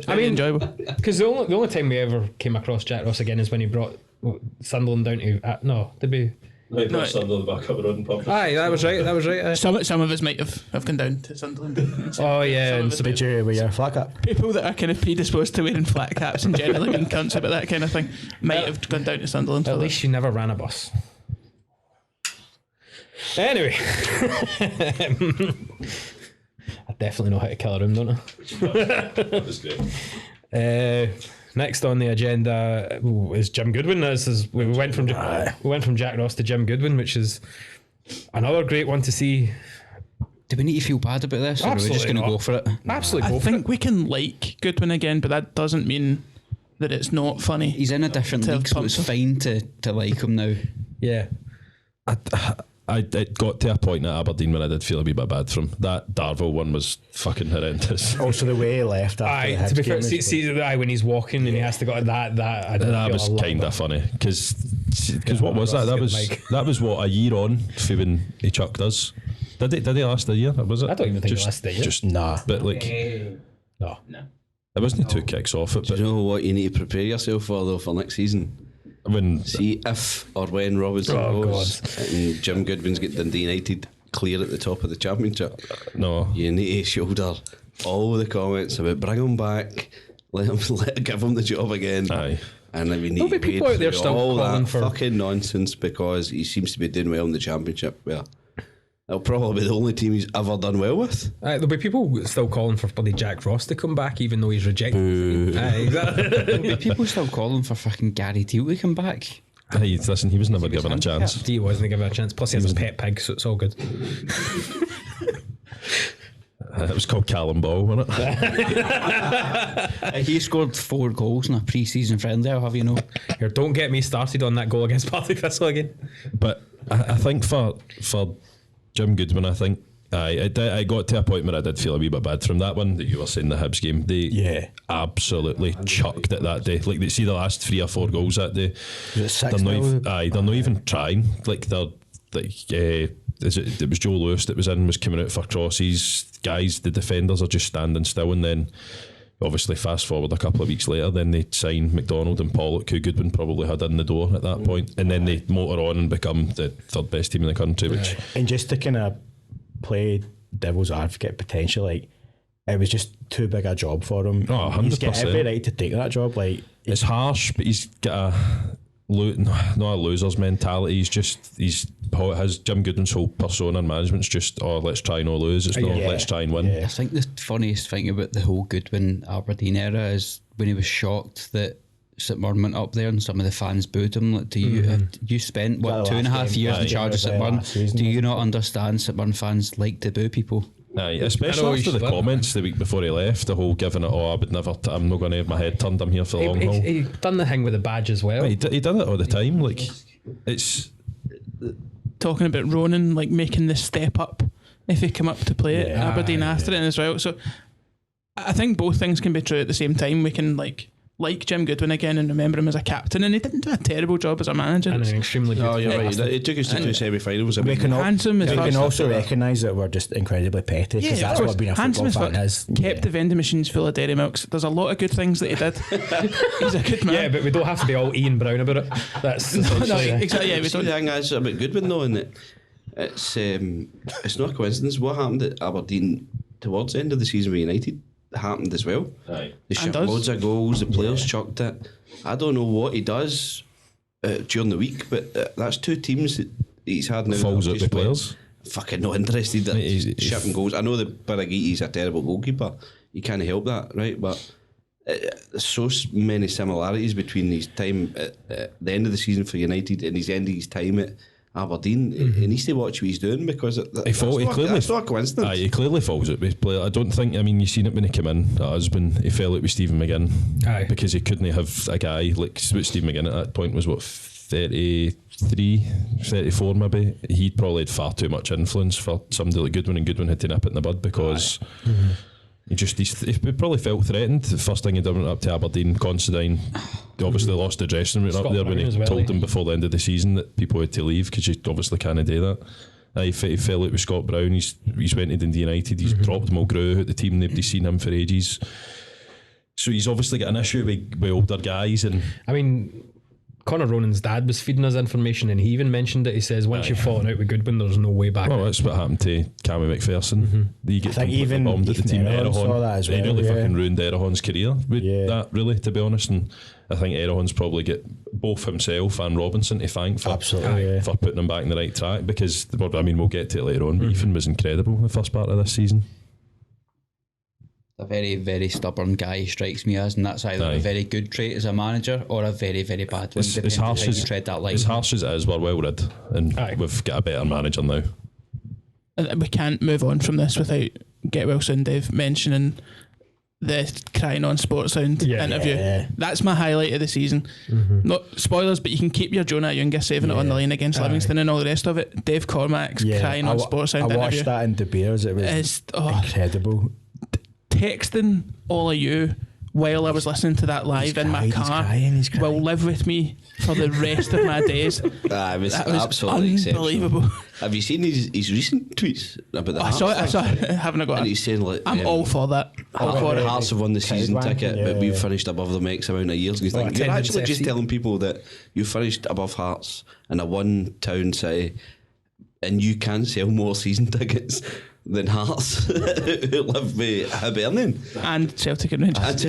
I mean, enjoyable. Because the only time we ever came across Jack Ross again is when he brought Sunderland down to. No, did we? Right, No, on the back of the road and pub. Aye, that was right. That was right. Some of us might have gone down to Sunderland. Oh yeah, and Some of Did you with your flat cap? People that are kind of predisposed to wearing flat caps and generally being cunts about that kind of thing might have gone down to Sunderland. at for least you never ran a bus. Anyway, I definitely know how to kill a room, don't I? That was great. Next on the agenda is Jim Goodwin. We went from Jack Ross to Jim Goodwin, which is another great one to see. Do we need to feel bad about this, or are we just Absolutely going to not. go for it? Absolutely, I go for think we can like Goodwin again, but that doesn't mean that it's not funny. He's in a different To have league, so it's pumped fine to like him now. it. Yeah. It got to a point at Aberdeen when I did feel a wee bit bad for him. That Darvel one was fucking horrendous. Also, the way he left after the Aye, Hibs to be fair, game see aye, when he's walking and he has to go that I didn't That feel was a lot kind that. of funny because what was Ross that? That get was the mic. that was what, a year on for when he chucked us. Did he last a year? Was it? I don't even think it lasted a year. Just Nah. but like No. it wasn't two kicks off it, Do but you know what you need to prepare yourself for though for next season? when See if or when Robinson Oh, goes and Jim Goodwin's got Dundee United clear at the top of the championship, no, you need to shoulder all the comments about bring him back, give him the job again. aye. And then we need There'll to be people wade out there through still all calling that for- fucking nonsense because he seems to be doing well in the championship. Well, it'll probably be the only team he's ever done well with. There'll be people still calling for bloody Jack Ross to come back, even though he's rejected. Aye, exactly. People still calling for fucking Gary Teal to come back. Hey, listen, he was never given a chance. He wasn't given a chance. Plus, he has a pet pig, so it's all good. It was called Callum Ball, wasn't it? He scored 4 goals in a pre-season friendly, I'll have you know. Here, don't get me started on that goal against Partick Thistle again. But I think for Jim Goodwin, I think I got to a point where I did feel a wee bit bad from that one that you were saying, the Hibs game. They absolutely chucked it that day. Like, they see the last 3 or 4 goals that day. Was it 6-0? They're not even trying. Like, they're like, it was Joe Lewis that was coming out for crosses. Guys, the defenders are just standing still, and then obviously fast forward a couple of weeks later, then they signed McDonald and Pollock, who Goodwin probably had in the door at that point, and then they motor on and become the 3rd best team in the country. Which, and just to kind of play devil's advocate potential, like, it was just too big a job for him. 100%. He's got every right to take that job. Like, it's harsh, but he's got not a loser's mentality. He's Jim Goodwin's whole persona and management's just, let's try no lose. It's not let's try and win. I think the funniest thing about the whole Goodwin Aberdeen era is when he was shocked that St Mirren went up there and some of the fans booed him. Like, you spent 2.5 years in charge of St Mirren? Do you not understand St Mirren fans like to boo people? Aye, especially after the comments the week before he left, the whole giving it, I would never, I'm not going to have my head turned, I'm here for the long haul. He done the thing with the badge as well. He did it all the time. Like, it's talking about Ronan, like, making the step up if he come up to play at Aberdeen after it as well. So I think both things can be true at the same time. We can like Jim Goodwin again and remember him as a captain, and he didn't do a terrible job as a manager. And an extremely good. Oh, you're right. It took us to 2 semi-finals. we can handsome as we well. can also recognise that we're just incredibly petty, because that's what being a handsome football fan as is. Kept the vending machines full of dairy milks. There's a lot of good things that he did. He's a good man. Yeah, but we don't have to be all Ian Brown about it. That's exactly. Yeah, we See, don't. the thing is about Goodwin though, and it's not a coincidence. What happened at Aberdeen towards the end of the season with United happened as well. Aye. They shot loads of goals, the players chucked it. I don't know what he does during the week, but that's 2 teams that he's had now. Falls out the players. Fucking not interested in shipping goals. I know that Baragiti's a terrible goalkeeper. You can't help that, right? But there's so many similarities between his time at the end of the season for United and his end of his time at Aberdeen. He needs to watch what he's doing, because that's not a coincidence. He clearly falls out with player. I don't think, you seen it when he came in at us, when he fell out with Stephen McGinn, because he couldn't have a guy like Stephen McGinn at that point was 33, 34 maybe. He'd probably had far too much influence for somebody like Goodwin, and Goodwin had to nip it in the bud, because he probably felt threatened. The first thing he did went up to Aberdeen. Considine obviously lost the dressing room up there when he told them before the end of the season that people had to leave, because you obviously can't do that. He fell out with Scott Brown. He's went to Dundee United. He's dropped Mulgrew out the team. Nobody's seen him for ages. So he's obviously got an issue with older guys. And Conor Ronan's dad was feeding us information, and he even mentioned it. He says once you've fallen out with Goodwin, there's no way back. Well, that's what happened to Cammy McPherson. He get completely bombed at the team. He nearly fucking ruined Erehon's career with that, really, to be honest. And I think Erehon's probably get both himself and Robinson to thank for putting him back in the right track, because we'll get to it later on, but Ethan was incredible the first part of this season. A very, very stubborn guy, he strikes me as, and that's either a very good trait as a manager or a very, very bad one. As harsh as it is, we're well rid, and we've got a better manager now. We can't move on from this without Get Well Soon Dave mentioning the Crying on Sports Sound interview. That's my highlight of the season. Not spoilers, but you can keep your Jonah Younger saving it on the line against Livingston and all the rest of it. Dave Cormack's Crying on Sports Sound interview. I watched that in De Beers. It was incredible. Texting all of you while I was listening to that live in my car will live with me for the rest of my days. It was absolutely unbelievable. Have you seen his recent tweets about the Hearts? I saw it. Haven't got it. And he's saying, like, I'm all for that. All for it. Hearts have won the season ticket, but we've finished above them X amount of years. And he's like, you're actually just telling people that you finished above Hearts in a one-town city, and you can sell more season tickets than Hearts who live with Hibernian and Celtic and Rangers.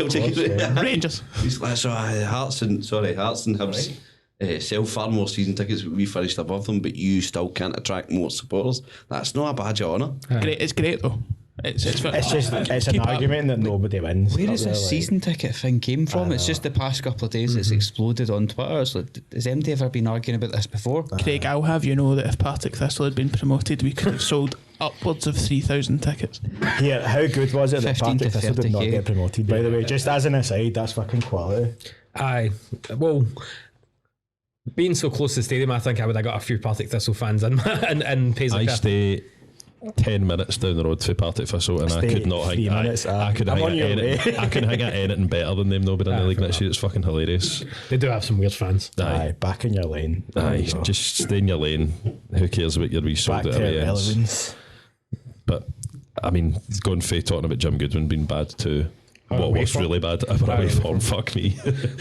Rangers. He's like, so Hearts and Hibs sell far more season tickets, but we finished above them, but you still can't attract more supporters. That's not a badge of honour. Great, it's great though. It's an argument that nobody wins. Where does this season ticket thing came from? It's just the past couple of days it's exploded on Twitter. So has MD ever been arguing about this before? Craig, I'll have you know that if Partick Thistle had been promoted, we could have sold upwards of 3,000 tickets. Yeah, how good was it that 15 to Partick Thistle did not 30K. get promoted, by the way? Just as an aside, that's fucking quality. Aye. Well, being so close to the stadium, I think I would have got a few Partick Thistle fans in Paisley. I stay 10 minutes down the road for Partick Thistle, and I Stay could not 3 think minutes, I could I'm hang on at your anything. way. I couldn't hang at anything better than them though, but in the league next year it's fucking hilarious. They do have some weird fans. Aye, back in your lane. There Aye, you go. just stay in your lane. Who cares about your wee sold back out to away ends? relevance. But I mean, going for talking about Jim Goodwin being bad to what away was form. really bad, away form. Fuck me.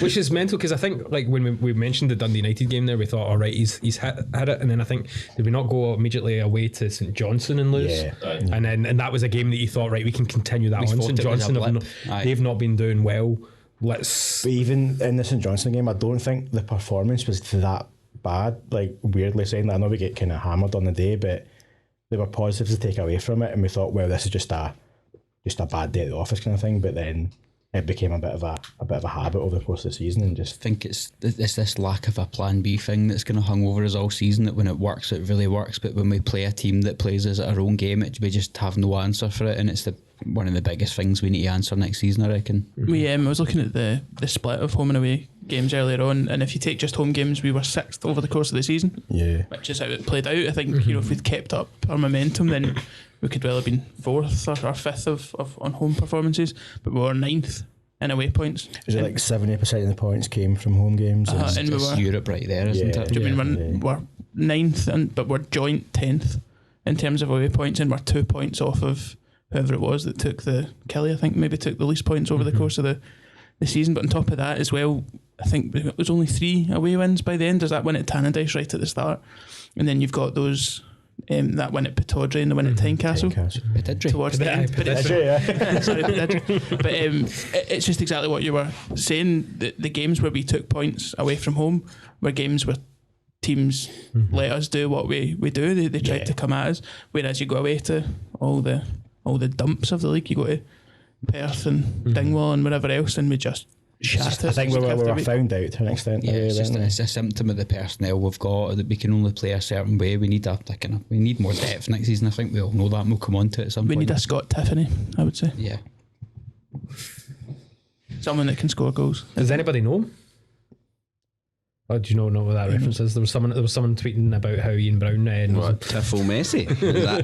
Which is mental, because I think, like, when we mentioned the Dundee United game there, we thought, all right, he's hit it, and then I think, did we not go immediately away to St Johnstone and lose? Yeah. And that was a game that you thought, right, we can continue that We on. thought St it was a Johnstone, blip. Aye. they've not been doing well. Let's. But even in the St Johnstone game, I don't think the performance was that bad. Like, weirdly saying that, I know we get kind of hammered on the day, but there were positives to take away from it, and we thought, well, this is just a bad day at the office kind of thing. But then it became a bit of a habit over the course of the season, and just I think it's this lack of a plan B thing that's going to hang over us all season, that when it works, it really works, but when we play a team that plays us at our own game, we just have no answer for it, and it's one of the biggest things we need to answer next season, I reckon. We I was looking at the split of home and away games earlier on, and if you take just home games, we were 6th over the course of the season, which is how it played out. I think if we'd kept up our momentum, then we could well have been 4th or 5th of on home performances, but we were 9th in away points. is it like 70% of the points came from home games? And we It's were Europe right there, isn't Yeah. it? Do you mean we're 9th, but we're joint 10th in terms of away points, and we're 2 points off of whoever it was that took Kelly, I think, maybe took the least points over the course of the season. But on top of that as well, I think it was only 3 away wins by the end. There's that win at Tannadice right at the start, and then you've got those that win at Pittodrie and the win at Tynecastle Pittodrie. towards the end. Sorry, Pittodrie. But it's just exactly what you were saying. The games where we took points away from home were games where teams let us do what we do. They tried to come at us, whereas you go away to all the dumps of the league. You go to Perth and Dingwall and wherever else, and we just shat it. I think we Just were kept it. found out to an extent. Yeah, it's just it's a symptom of the personnel we've got, that we can only play a certain way. We need we need more depth next season. I think we all know that, and we'll come on to it at some We point. need a Scott Tiffany, I would say. Yeah. Someone that can score goals. Does anybody know him? Oh, do you know what that reference is? There was someone tweeting about how Ian Brown What, Tiffle Messi?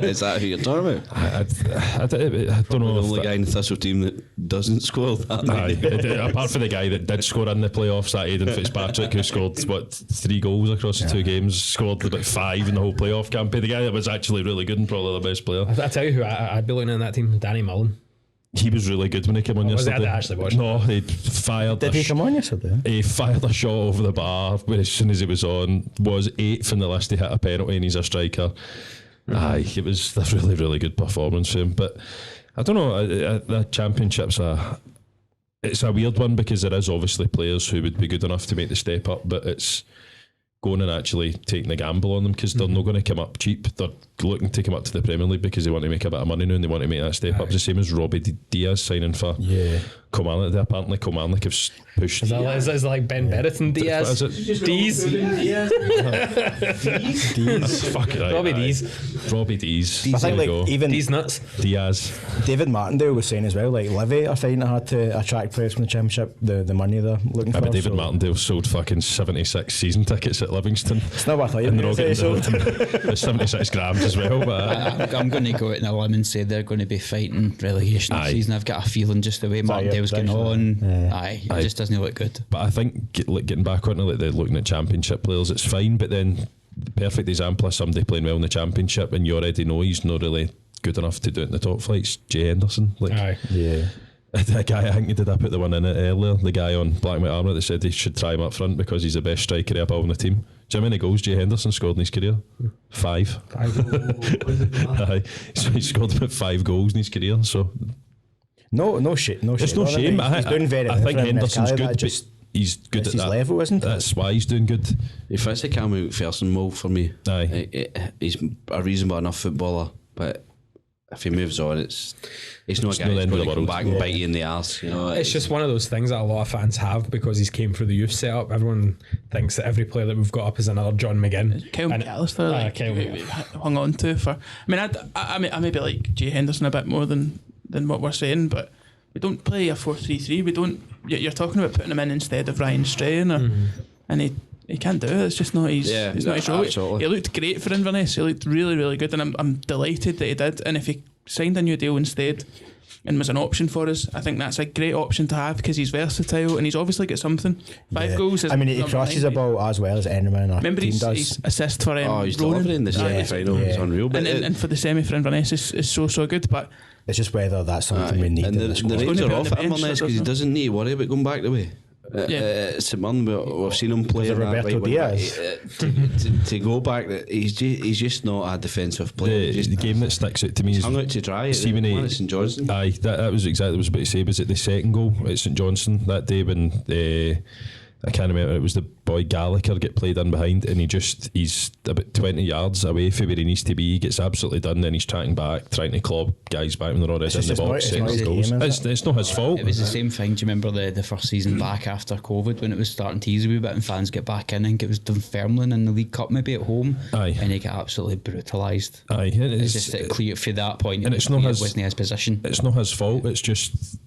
Is that who you're talking about? I don't know The if only guy in the Thistle team that doesn't score that many. apart from the guy that did score in the playoffs, that Aidan Fitzpatrick, who scored 3 goals across the 2 games, scored about 5 in the whole playoff campaign. The guy that was actually really good and probably the best player. I tell you who I'd be looking at in that team, Danny Mullen. He was really good when he came on was he? I yesterday. didn't actually watch No, he fired. Did he come on yesterday? He fired a shot over the bar as soon as he was on. Was 8th in the list. He hit a penalty, and he's a striker. Aye, it was a really, really good performance for him. But I don't know. The Championship's it's a weird one, because there is obviously players who would be good enough to make the step up, but it's going and actually taking a gamble on them, because they're not going to come up cheap. They're looking to come up to the Premier League because they want to make a bit of money now, and they want to make that step up. It's the same as Robbie Diaz signing for Kilmarnock. Apparently Kilmarnock have pushed. Is that like Ben Berrington Diaz? What is it? Dees. Dees. Fuck it, Robbie aye. Dees. Robbie Dees. I think There like you go. even Dees nuts. Diaz. David Martindale was saying as well, like Livy are finding it hard to attract players from the Championship, the money they're looking for. But David so Martindale sold fucking 76 season tickets at Livingston. It's not what I thought you And were they're all going to say. getting So. the 76 grams as well. But I'm going to go out in a limb and say they're going to be fighting relegation Aye. this season. I've got a feeling just the way your Martindale's going on. prediction? Yeah. Aye, it just doesn't look good. But I think getting back onto like they're looking at Championship players, it's fine. But then the perfect example of somebody playing well in the Championship, and you already know he's not really good enough to do it in the top flights. Jay Henderson, like Aye. Yeah. that guy. I think he did. I put the one in it earlier. The guy on Black and White Armour that said he should try him up front because he's the best striker above on the team. Do you know how many goals Jay Henderson scored in his career? 5. Aye. So he scored about 5 goals in his career. So No shit. No shit. there's no shame. He's doing very I well think for him. Henderson's Cali, good, that but just he's good it's at his that level, isn't it? That's why he's doing good. He fits the Cameron McPherson mould for me. Aye. He's a reasonable enough footballer, but if he moves on, it's not a guy not the who's end of going the to come world. back and bite you in the arse. You know, It's just one of those things that a lot of fans have because he's came through the youth setup. Everyone thinks that every player that we've got up is another John McGinn. Kyle And- McAllister, like, Kyle we hung on to for. I mean, I maybe like Jay Henderson a bit more than what we're saying, but we don't play a 4-3-3. We don't. You're talking about putting him in instead of Ryan Strahan, and he can't do it. It's just not his. Yeah, it's not his role. absolutely. He looked great for Inverness. He looked really, really good, and I'm delighted that he did. And if he signed a new deal instead and was an option for us, I think that's a great option to have because he's versatile and he's obviously got something. 5 goals. I mean, he crosses the ball as well as anyone in our Remember team his does. assist for he's Ronan? delivering the semi-final. It's unreal. But And for the semi for Inverness is so good. But It's just whether that's something we need. and in the the squad. Rangers Only are put off on at the bench, Inverness because he doesn't doesn't need to worry about going back the way. St Mirren, we've seen him play Was it in that Roberto right wing back. Diaz? To go back, he's just not a defensive player. The game that sticks out to me is hung out to dry. See when he- St Johnson. Aye, that was exactly what I was about to say. Was it the second goal at St Johnstone that day when I can't remember, it was the boy Gallagher get played in behind and he's about 20 yards away from where he needs to be. He gets absolutely done, then he's tracking back, trying to claw guys back when they're already in just- the it's not- box. it's setting not his up goals. game, is it? It's not his fault. It was the same thing. Do you remember the first season back after COVID when it was starting to ease a wee bit and fans get back in? I think it was Dunfermline in the League Cup maybe at home. Aye. And he got absolutely brutalised. Aye, It's just that clear for that point. and it's not clear his- it wasn't his position. It's not his fault. It's just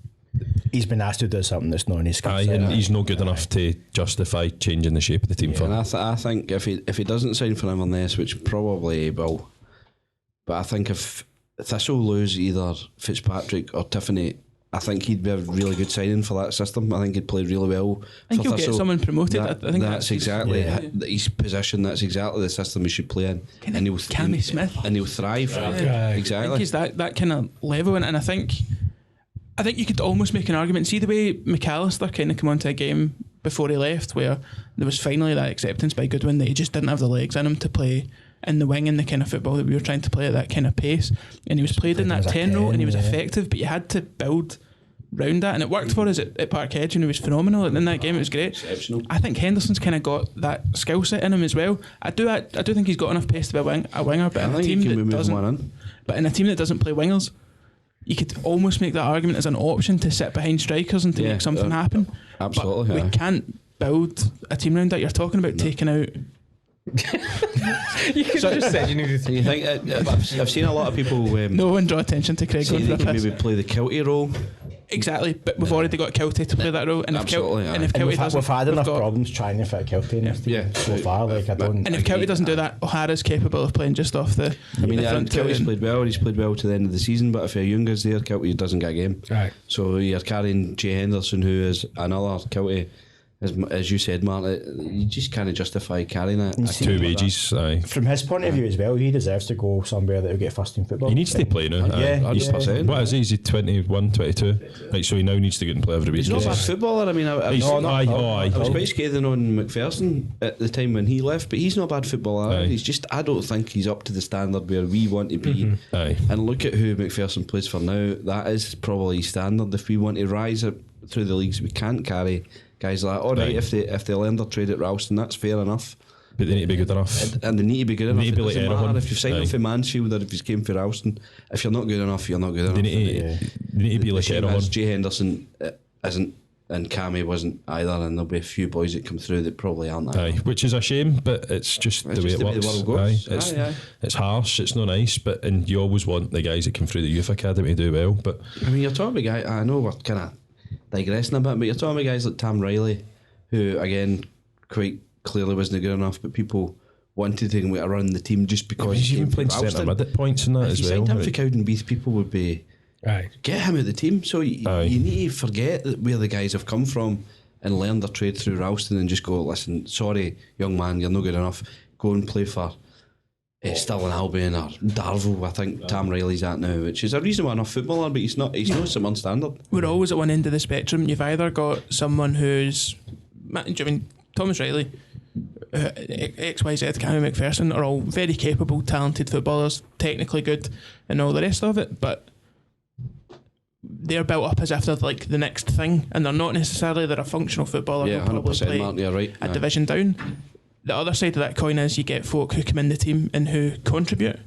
He's been asked to do something that's not in his skill aye, set. and he's not good enough to justify changing the shape of the team for. And I think if he doesn't sign for Inverness, which probably he will, but I think if Thistle lose either Fitzpatrick or Tiffany, I think he'd be a really good signing for that system. I think he'd play really well. I think for he'll get Thistle. someone promoted. I think That's exactly his position. That's exactly the system he should play in. And he'll Cammy Smith. and he'll thrive. I Exactly. think he's that kind of level, and I think you could almost make an argument. See the way McAllister kind of came onto a game before he left, where there was finally that acceptance by Goodwin that he just didn't have the legs in him to play in the wing in the kind of football that we were trying to play at that kind of pace. And he was played in that as a 10 role, and he was 10, yeah. effective, but you had to build round that, and it worked for us at Parkhead, and he was phenomenal. And in that game, it was great. Exceptional. I think Henderson's kind of got that skill set in him as well. I do think he's got enough pace to be a winger, but I in a think team he can that move doesn't. one in. But in a team that doesn't play wingers, you could almost make that argument as an option to sit behind strikers and to make something happen. Absolutely. But aye. we can't build a team around that. You're talking about taking out. You could have just said you needed Do you think I've seen a lot of people No one draw attention to Craig say going they for a can piss. maybe play the Kilty role? Exactly, but we've already got Kelty to play that role, and Absolutely, if And Kelty we've doesn't, had we've enough got- problems trying to fit Kelty in this team Yeah. so far. Like I don't. And if Kelty doesn't do that, O'Hara's capable of playing just off the. I mean, the front two Kilty's and- played well. He's played well to the end of the season. But if Younger's there, Kilty doesn't get a game. Right. So you're carrying Jay Henderson, who is another Kilty. As you said, Mark, you just can't justify carrying it. Two wages. Aye. From his point of view as well, he deserves to go somewhere that will get first team football. He needs to play now. Yeah, He's, 100%. what is he? Is he 21, 22? Right, so he now needs to get and play every week. He's not a bad footballer. I mean, I He's- aye. I was quite scathing on McPherson at the time when he left, but he's not a bad footballer. Aye. He's just, I don't think he's up to the standard where we want to be. Aye. And look at who McPherson plays for now. That is probably standard. If we want to rise up through the leagues, we can't carry guys like that. All right, Right. if they learn their trade at Ralston, that's fair enough. But they need to be good enough. And they need to be good enough. need to It be like doesn't anyone. matter if you've signed Aye. off for Mansfield or if you came for Ralston. If you're not good enough, you're not good enough. They need to be like Same anyone. as Jay Henderson isn't, and Cammy wasn't either, and there'll be a few boys that come through that probably aren't. Aye, which is a shame, but it's just It's the way just it the way works. the world goes. Aye, it's, Aye. it's harsh, it's not nice, but and you always want the guys that come through the youth academy to do well. But I mean, you're talking about guys. I know we're kind of digressing a bit, but you're talking about guys like Tam Riley, who again quite clearly wasn't good enough, but people wanted him to run the team just because he's he even came playing from centre Ralston. mid at points and that If as you well. signed him for Right. Cowdenbeath, people would be Right. get him out of the team. So you Aye. need to forget that where the guys have come from and learn their trade through Ralston and just go, listen, sorry, young man, you're not good enough. Go and play for Stirling Albion or Darvel. I think Tam Riley's at now, which is a reasonable enough footballer, but he's not some standard. We're always at one end of the spectrum. You've either got someone who's, I mean, Thomas Riley, XYZ, Cammy McPherson are all very capable, talented footballers, technically good, and all the rest of it, but they're built up as if they're like the next thing, and they're not necessarily. They're a functional footballer. Yeah, who'll probably 100%, play Mark, you're right. a Aye. division down. The other side of that coin is you get folk who come in the team and who contribute.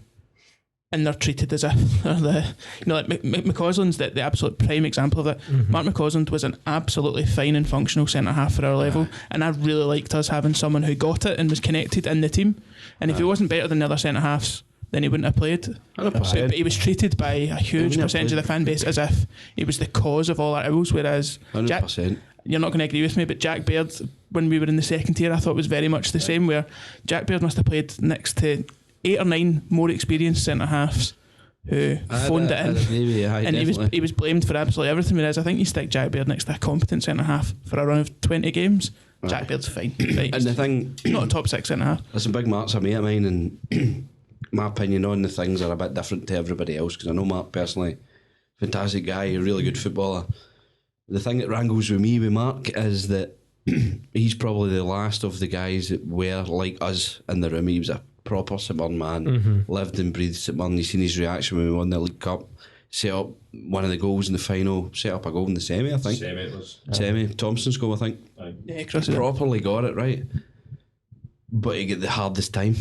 and they're treated as if they're like McCausland's the absolute prime example of that. Mark McCausland was an absolutely fine and functional centre half for our level, and I really liked us having someone who got it and was connected in the team. And if he wasn't better than the other centre halves, then he wouldn't have played. 100%. But he was treated by a huge percentage of the fan base as if he was the cause of all our ills, whereas 100%. you're not going to agree with me, but Jack Baird, when we were in the second tier, I thought was very much the same, where Jack Baird must have played next to 8 or 9 more experienced centre halves who phoned it in, and he was blamed for absolutely everything. Whereas I think you stick Jack Baird next to a competent centre half for a run of 20 games, Jack Baird's fine. Right? And the thing, not a top 6 centre half. listen, Big Mark's a mate of mine, and my opinion on the things are a bit different to everybody else, because I know Mark personally, fantastic guy, a really good footballer. The thing that wrangles with me with Mark is that he's probably the last of the guys that were like us in the room. He was a proper St Mirren man, lived and breathed St Mirren. You've seen his reaction when we won the League Cup, set up one of the goals in the final, set up a goal in the semi, I think. Semi it was. Semi, Thompson's goal, I think. Yeah, cross it. Properly got it right. But he get the hardest time.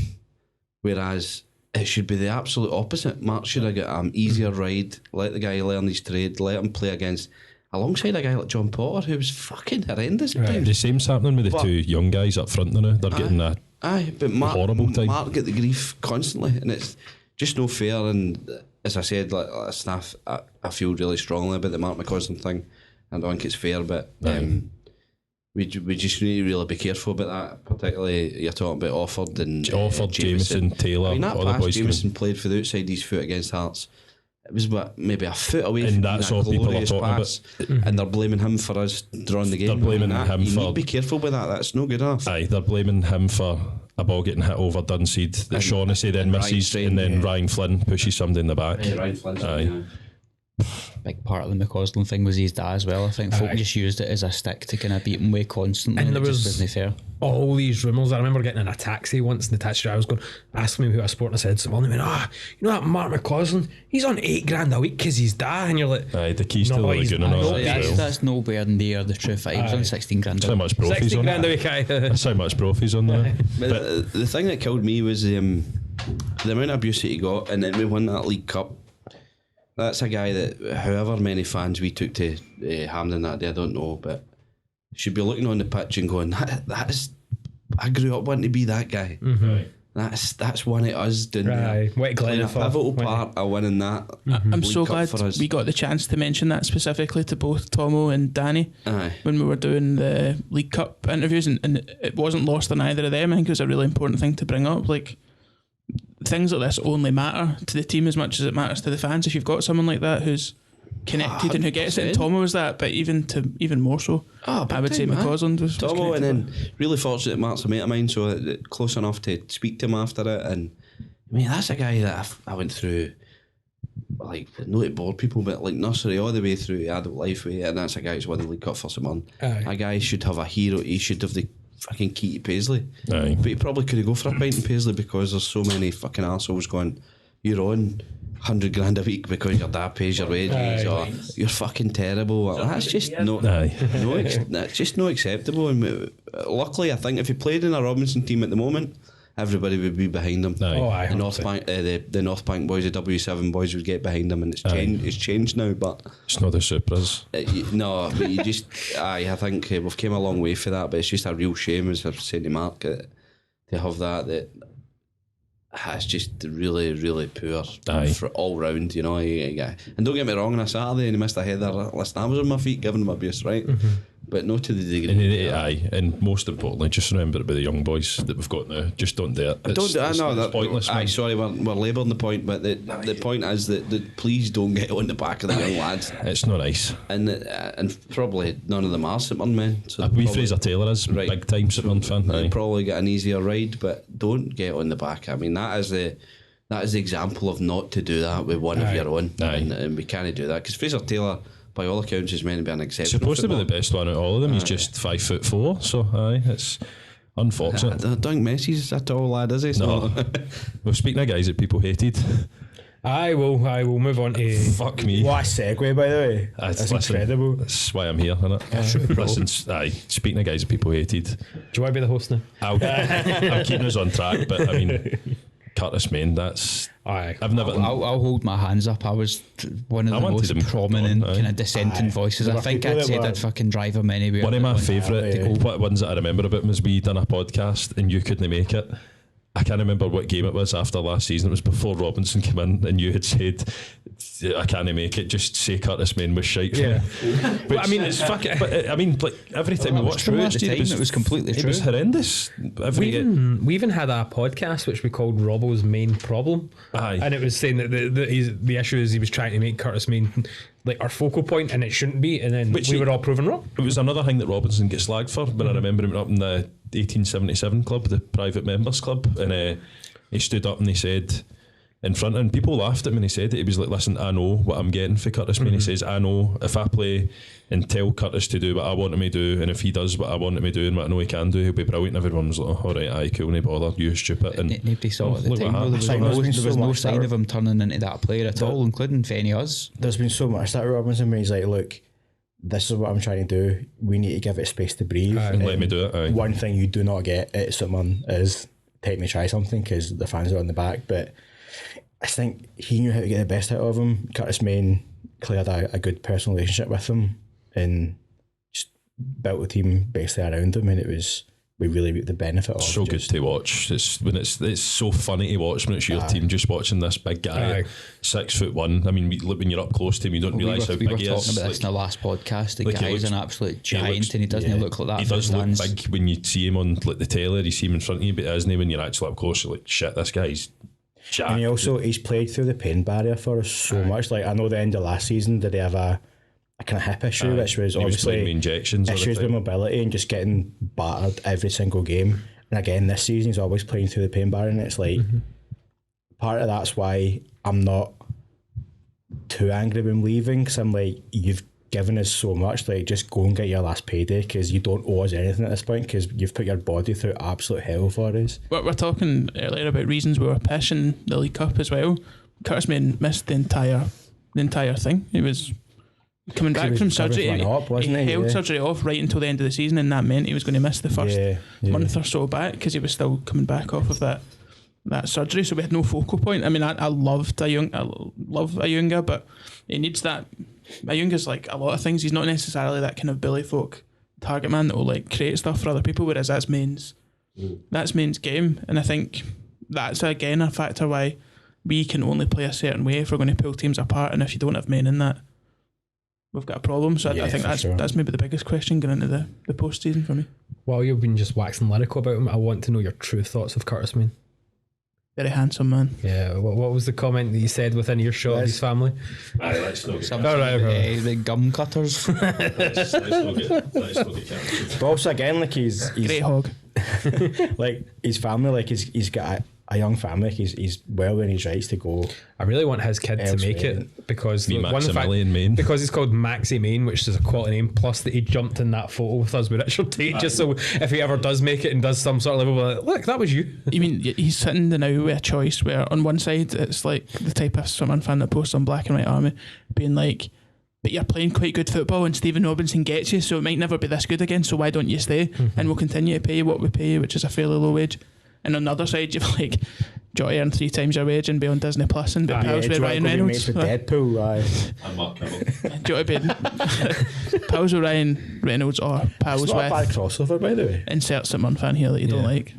Whereas it should be the absolute opposite. Mark should have got an easier ride, let the guy learn his trade, let him play alongside a guy like John Potter, who was fucking horrendous. The same's happening with the two young guys up front now. They're getting that but horrible time. Mark get the grief constantly, and it's just no fair. And as I said, like staff, I feel really strongly about the Mark McCausland thing. I don't think it's fair, but we just need to really be careful about that. Particularly, you're talking about Offord and Jameson, Taylor, I mean, that all the pass boys. Jameson played for the outside his foot against Hearts. It was maybe a foot away And from that's that all people are glorious talking pass, and they're blaming him for us drawing the game. They're blaming him you for. need to be careful with that. That's no good enough. Aye, they're blaming him for a ball getting hit over Dunseed that Shaughnessy then misses, and then Ryan Flynn pushes somebody in the back. Ryan Flynn's Big part of the McCausland thing was his dad as well. I think folk just used it as a stick to kind of beat him with constantly, And and there it just was wasn't fair. all these rumours. I remember getting in a taxi once, and the taxi driver was going, asking me who I sport, and I said someone, and he went, you know that Mark McCausland, he's on $8,000 a week because he's dad, and you're like, Aye, the keys to the No, he's lagoon and all not. that. Yeah, as well. That's nowhere near the truth. He was on 16 grand. That's how much Brophy's 60 on. grand a week, aye. That's how much Brophy's on there. But the thing that killed me was the amount of abuse that he got, and then we won that League Cup. That's a guy that however many fans we took to Hampden that day, I don't know, but should be looking on the pitch and going, that's I grew up wanting to be that guy. That's one of us doing Right, what playing a Glenn for? pivotal part of winning that. I'm League so Cup glad for us. we got the chance to mention that specifically to both Tomo and Danny Aye. when we were doing the League Cup interviews, and it wasn't lost on either of them. I think it was a really important thing to bring up. Like, things like this only matter to the team as much as it matters to the fans. If you've got someone like that who's connected and who gets it, and 100%. Tomo was that, but even more so, Big I would say time, man. McCausland was Tomo, and connected. then really fortunate that Mark's a mate of mine, so close enough to speak to him after it. And I mean, that's a guy that I went through, like, not to bore people, but like nursery all the way through adult life with, and that's a guy who's won the League Cup for St Mirren. A guy should have a hero. He should have the fucking key to Paisley. Aye. But he probably couldn't go for a pint in Paisley because there's so many fucking arseholes going, you're on 100 grand a week because your dad pays your wages, or you're fucking terrible. Well, that's just that's just not acceptable. And luckily, I think if he played in a Robinson team at the moment, everybody would be behind him. Aye. Oh, aye, The North Bank, the North Bank boys, the W7 boys would get behind him, and it's changed. It's changed now, but It's not the Supras. no, but you just, I think we've came a long way for that, but it's just a real shame, as I've said to Mark, to have that it's just really, really poor for all round, you know. And don't get me wrong, on a Saturday and he missed a header, listen, I was on my feet giving him abuse, right? But not to the degree. And most importantly, just remember about the young boys that we've got now. Just don't do it. It's pointless, man. Sorry, we're labelling the point, but the point is that please don't get on the back of the young lads. It's not nice. And probably none of them are St Mirren men. So Fraser Taylor is big time St Mirren fan. They probably get an easier ride, but don't get on the back. I mean, that is the example of not to do that with one of your own. And we can't do that, because Fraser Taylor, by all accounts, is meant to be an exceptional. Supposed to be the best one out of all of them. He's just 5'4", so it's unfortunate. I don't think Messi's a tall lad, is he? No. Well, speaking of guys that people hated, I will move on to. fuck me. What a segue, by the way. That's incredible. That's why I'm here, innit? Listen, speaking of guys that people hated, Do you want to be the host now? I'm keeping us on track, but I mean, Curtis Main, that's... Aye. I've never... I'll hold my hands up. I was one of the wanted most him prominent gone, kind of dissenting voices. There I were think people I'd that said were- I'd fucking drive him anywhere. One of my That favourite ones that I remember about him was we done a podcast and you couldn't make it. I can't remember what game it was after last season. It was before Robinson came in and you had said, I can't make it, just say Curtis Main was shite for Yeah. me. But I mean, it's fucking... But I mean, like, every time we was watched him true at last the year, time, it was completely It true. was horrendous. We even had a podcast which we called Robbo's Main Problem. Aye. And it was saying that the issue is he was trying to make Curtis Main like our focal point, and it shouldn't be, and then Which we he- were all proven wrong. It was another thing that Robinson gets slagged for, but I remember him up in the 1877 club, the private members club, and he stood up and he said in front, and people laughed at him, and he said it. He was like, listen, I know what I'm getting for Curtis Main. He says, I know if I play and tell Curtis to do what I want him to do, and if he does what I want him to do and what I know he can do, he'll be brilliant. Everyone was like, oh, all right, aye, cool, no bother, you stupid. And Nobody saw it at the look what time. Though. There happened. was, There's no, been so no much sign that- of him turning into that player at all, including for any of us. There's been so much that Robinson where he's like, look, this is what I'm trying to do. We need to give it space to breathe. Aye. And let me do it, aye. One thing you do not get at someone is take me try something because the fans are on the back. But I think he knew how to get the best out of him. Curtis Main clearly had a good personal relationship with him and just built the team basically around him, and we really reaped the benefit of so good to watch. It's so funny to watch when it's your team just watching this big guy, Aye. 6'1". I mean, when you're up close to him, you don't realise how we were big he talking is. about this in the last podcast. The like, he guy's looks- an absolute he giant, looks- and he doesn't yeah. look like that. He from does the look stands. big when you see him on like the telly, you see him in front of you, but isn't he when you're actually up close? You're like, shit, this guy's jacked. And he's played through the pain barrier for us so much. Like I know the end of last season, did he have a kind of hip issue, Aye. which was He was playing obviously with injections all the issues with time. mobility and just getting battered every single game. And again, this season he's always playing through the pain barrier, and it's like part of that's why I'm not too angry when leaving, because I'm like, you've given us so much, like just go and get your last payday because you don't owe us anything at this point because you've put your body through absolute hell for us. We're talking earlier about reasons we were pissing the League Cup as well. Curtis Main missed the entire thing. He was coming back was from recovering surgery. from an op, wasn't he? held Yeah. surgery off right until the end of the season, and that meant he was going to miss the first Yeah. month or so back because he was still coming back off of that surgery. So we had no focal point. I mean, I love Ayunga, but he needs that. Ayunga's like a lot of things. He's not necessarily that kind of bully folk target man that will like create stuff for other people, whereas that's Main's game. And I think that's again a factor why we can only play a certain way if we're going to pull teams apart, and if you don't have Main in that, we've got a problem. So Yeah, I think for sure. that's maybe the biggest question going into the post season for me. While you've been just waxing lyrical about him, I want to know your true thoughts of Curtis Main. Very handsome man. Yeah, what was the comment that you said within earshot of his family? Aye, let's not get Some All right, okay. the gum cutters. let's not get cancelled. But also again, like he's Great hog. like his family, like he's got a young family. Like he's well within his rights to go. I really want his kid to Elsewhere. make it because Me look, one of the fact- Maximilian Main. because he's called Maxi Main, which is a quality name, plus that he jumped in that photo with us with Richard Tate, just so if he ever does make it and does some sort of level, we're like, look, that was you. I mean, he's sitting now with a choice where on one side it's like the type of Swimmer fan that posts on Black and White Army being like, but you're playing quite good football and Stephen Robinson gets you, so it might never be this good again, so why don't you stay? And we'll continue to pay you what we pay you, which is a fairly low wage. And on the other side, you've like Jotty earn 3 times your wage and be on Disney Plus and be pals with Ryan Reynolds. With Deadpool, aye. And Mark Hamill. Jotty be pals with Ryan Reynolds or pals It's not a bad with crossover, by the way. insert someone fan here that you don't like.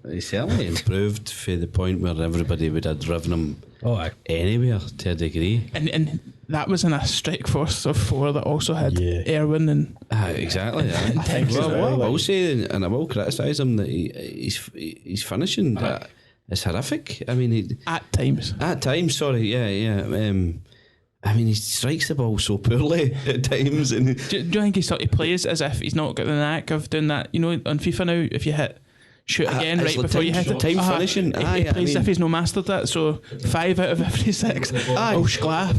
He certainly improved for the point where everybody would have driven him Oh, aye. anywhere to a degree. And that was in a strike force of 4 that also had Yeah. Erwin and Exactly. I think Well, so, what I like- will say, and I will criticise him, that he's finishing. It's horrific. I mean, at times. at times, sorry, yeah. I mean, he strikes the ball so poorly at times, and Do you think he plays as if he's not got the knack of doing that? You know, on FIFA now, if you hit shoot again it's right like before you time- hit it, time finishing. He Aye, I plays as if mean- he's no mastered that. So 5 out of every 6. Oh, Schlaff.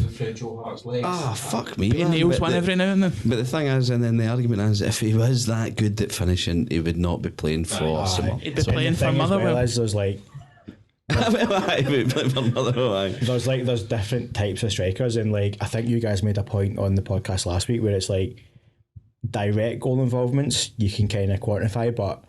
fuck me, He man. nails But one the- every now and then. But the thing is, and then the argument is, if he was that good at finishing, he would not be playing for Arsenal. He'd be playing for Motherwell. There's like Aye, he would play for Motherwell. Aye. there's different types of strikers, and like I think you guys made a point on the podcast last week where it's like direct goal involvements you can kind of quantify, but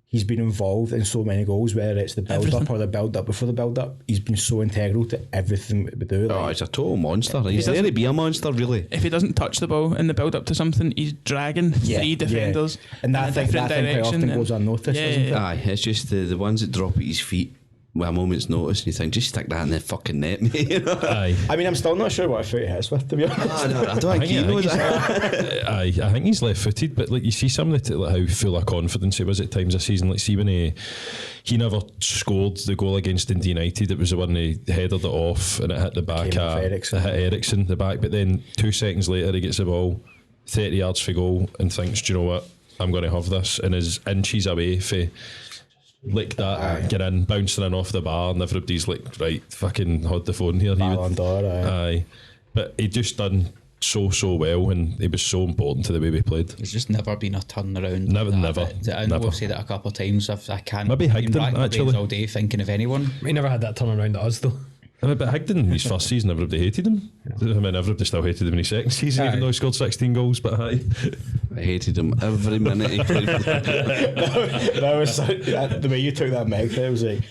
he's been involved in so many goals, whether it's the build-up or the build-up before the build-up. He's been so integral to everything we do. Oh, like, he's a total monster. He's there to be a monster, really. If he doesn't touch the ball in the build up to something, he's dragging three defenders and that in a thing different quite direction. often goes unnoticed, doesn't it? Aye, it's just the ones that drop at his feet with a moment's notice, and you think, just stick that in the fucking net, mate. You know? Aye. I mean, I'm still not sure what foot he hits with, to be honest. I don't think he knows that. I think he's left-footed, but like you see some of the like how full of confidence he was at times this season. Like see when he never scored the goal against Dundee United. It was the one he headed it off and it hit the back. It hit Ericsson the back, but then 2 seconds later he gets the ball 30 yards for goal and thinks, do you know what? I'm going to have this, and is inches away for. Like that, get in, bouncing in off the bar, and everybody's like, right, fucking hold the phone here. Ballon d'Or, aye. But he just done so well, and he was so important to the way we played. There's just never been a turnaround. Never. I know I've said it a couple of times. I can't. Maybe Higdon, rack my brains actually. all day thinking of anyone. We never had that turnaround at us though. I mean, but Higdon in his first season, everybody hated him. I mean, everybody still hated him in his second season, even though he scored 16 goals. But aye. I hated him every minute he played. that was the way you took that mic there was like,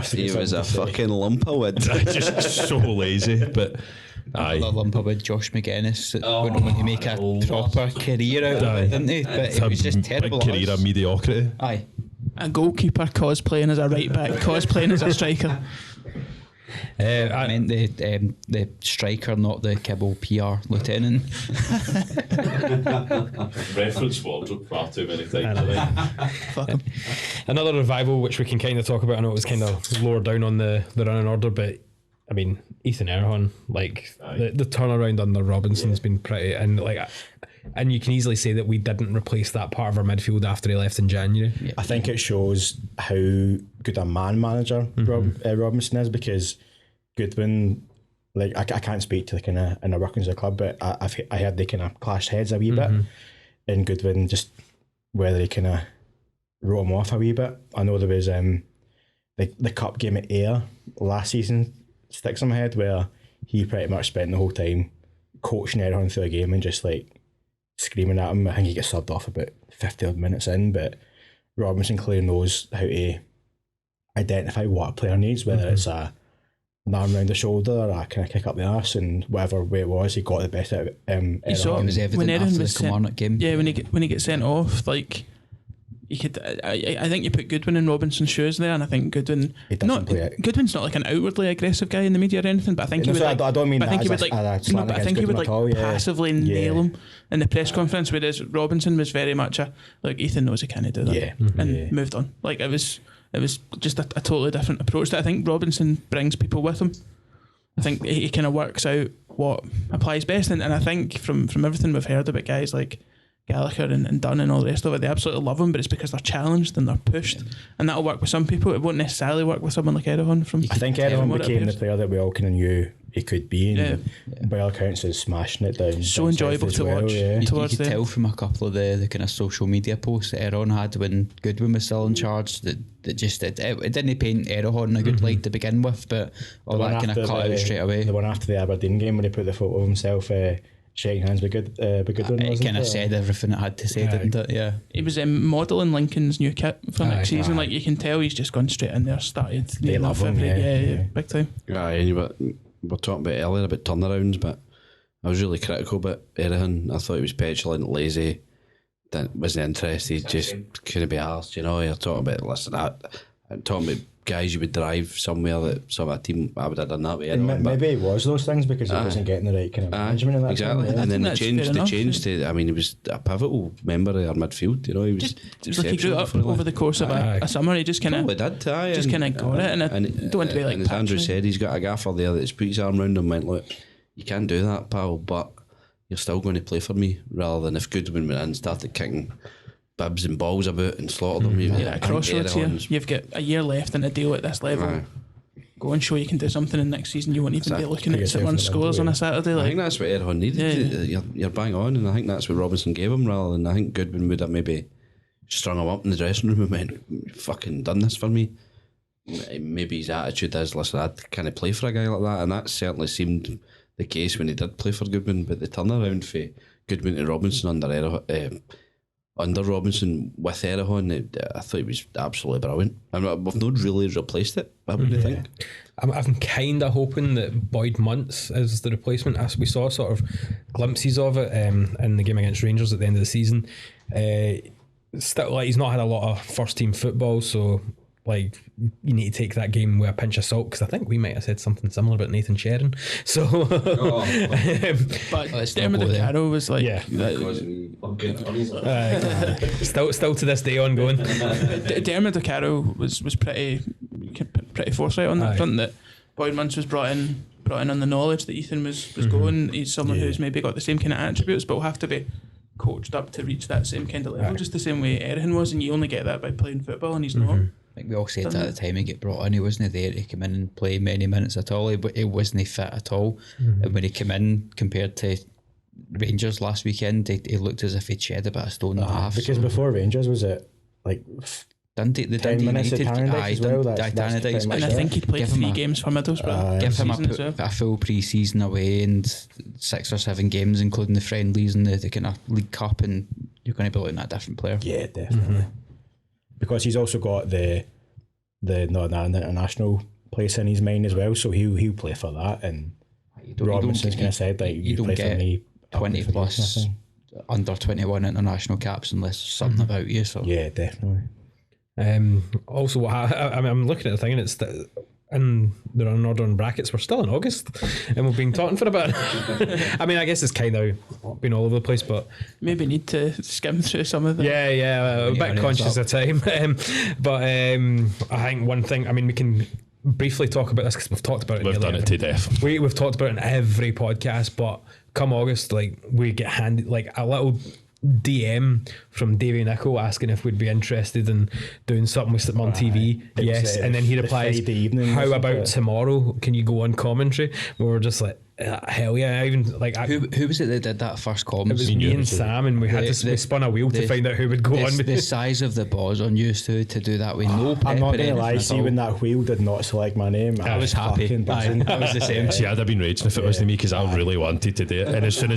He was a fucking lump of wood. Just so lazy, but aye. The lump with Josh McGuinness that went on to make a proper career out of it, didn't he? But it was just terrible. Big career of mediocrity. Aye. A goalkeeper cosplaying as a right back, cosplaying as a striker. I meant the striker, not the Kibble PR lieutenant. Reference wardrobe far too many times. Fuck him. Another revival which we can kind of talk about. I know it was kind of lower down on the running order, but I mean Ethan Erhahon, like the turnaround under Robinson's been pretty, and and you can easily say that we didn't replace that part of our midfield after he left in January. Yeah. I think it shows how good a man manager Robinson is, because Goodwin, like I can't speak to like in a workings of the club, but I heard they kind of clashed heads a wee bit, and Goodwin just whether he kind of wrote him off a wee bit. I know there was the cup game at Ayr last season sticks in my head where he pretty much spent the whole time coaching Erhahon through the game and just like screaming at him. I think he gets subbed off about 50 odd minutes in, but Robinson clearly knows how to identify what a player needs, whether it's an arm round the shoulder or a kind of kick up the arse, and whatever way it was, he got the best out of him. You saw It was evident after the Kilmarnock game. Yeah, when he gets sent off, like you could. I think you put Goodwin in Robinson's shoes there, and I think Goodwin's not like an outwardly aggressive guy in the media or anything, but I think he would. I don't mean that. I think he would passively nail him in the press conference, whereas Robinson was very much like Ethan knows he can't do that, and moved on. Like it was just a totally different approach that I think Robinson brings people with him. I think he kind of works out what applies best, and I think from everything we've heard about guys like Gallagher and Dunn and all the rest of it, they absolutely love him, but it's because they're challenged and they're pushed, and that'll work with some people. It won't necessarily work with someone like Erhahon. I think Erhahon became the player that we all kind of knew he could be, and by all accounts is smashing it down. So enjoyable to watch. You could tell from a couple of the kind of social media posts that Erhahon had when Goodwin was still in charge that just it didn't paint Erhahon in a good light to begin with, but all that kind of cut out straight away. The one after the Aberdeen game when he put the photo of himself shaking hands with Goodwin, it kind of said everything it had to say, didn't it? Yeah. He was modelling Lincoln's new kit for next season. Like you can tell, he's just gone straight in there, started. They love him, big time. We're talking about earlier about turnarounds, but I was really critical about Erhahon. I thought he was petulant, lazy, wasn't interested, just couldn't be arsed. You know, you're talking about I'm talking about guys you would drive somewhere that some of a team I would have done that way. Maybe it was those things because he wasn't getting the right kind of management in that exactly. time, and then they changed to. I mean, he was a pivotal member of our midfield. You know, he was. It was like he grew up over the course of a summer. He just kind of got it, and I don't want to be like. And as Andrew said, he's got a gaffer there that's put his arm around him and went, look, you can't do that, pal, but you're still going to play for me. Rather than if Goodwin went in and started kicking bibs and balls about and slaughtered them. You're at a crossroads here. You've got a year left in a deal at this level. Go and show you can do something, and next season you won't even be looking at someone scores on a Saturday. I think that's what Erhahon needed. You're bang on, and I think that's what Robinson gave him, rather than I think Goodwin would have maybe strung him up in the dressing room and went, fucking done this for me. Maybe his attitude is, listen, I'd kind of play for a guy like that, and that certainly seemed the case when he did play for Goodwin. But the turnaround for Goodwin to Robinson under under Robinson with Erehon, I thought he was absolutely brilliant. I mean, we've not really replaced it, I would think. I'm kind of hoping that Boyd Muntz is the replacement, as we saw sort of glimpses of it in the game against Rangers at the end of the season. Still, like, he's not had a lot of first team football, so like you need to take that game with a pinch of salt, because I think we might have said something similar about Nathan Sheridan. So, But Dermot DeCaro was like, still to this day ongoing. Dermot DeCaro was pretty forthright on that front, that Boyd Muntz was brought in on the knowledge that Ethan was going. He's someone who's maybe got the same kind of attributes, but will have to be coached up to reach that same kind of level, just the same way Erehon was, and you only get that by playing football, and he's not. I think we all said that at the time he get brought in, he wasn't there to come in and play many minutes at all, but he wasn't fit at all. And when he came in, compared to Rangers last weekend, he looked as if he'd shed a bit of stone and a half. Because before Rangers, was it like Dundee minutes United, at Tannadice as well? That's And I think he'd played 3 games for Middlesbrough. give him season as well. a full pre-season away and 6 or 7 games, including the friendlies and the kind of League Cup, and you're going to be looking at a different player. Yeah, definitely. Because he's also got the international place in his mind as well, so he'll play for that. And Robinson's kind of said that you play for me 20 plus under 21 international caps unless there's something about you. So yeah, definitely. Also, I'm looking at the thing, and it's and there are an order in brackets. We're still in August, and we've been talking for a bit. I mean, I guess it's kind of been all over the place, but maybe need to skim through some of them. A bit conscious of time. But I think one thing, I mean, we can briefly talk about this because we've talked about it. We've done it to death. We've talked about it in every podcast, but come August, like, we get handed like a little DM from Davey Nichol asking if we'd be interested in doing something with St Mirren TV. Yes, and then he replies, "How about tomorrow? Can you go on commentary?" We were just like, hell yeah! I even like who was it that did that first comment? It was me and Sam, and we had we spun a wheel to find out who would go on. The size of the balls on used to do that with no pep. I'm not going to lie, see, when that wheel did not select my name, I was happy. I was the same. See, I'd have been raging if it was to me, because I really wanted to do it. And as soon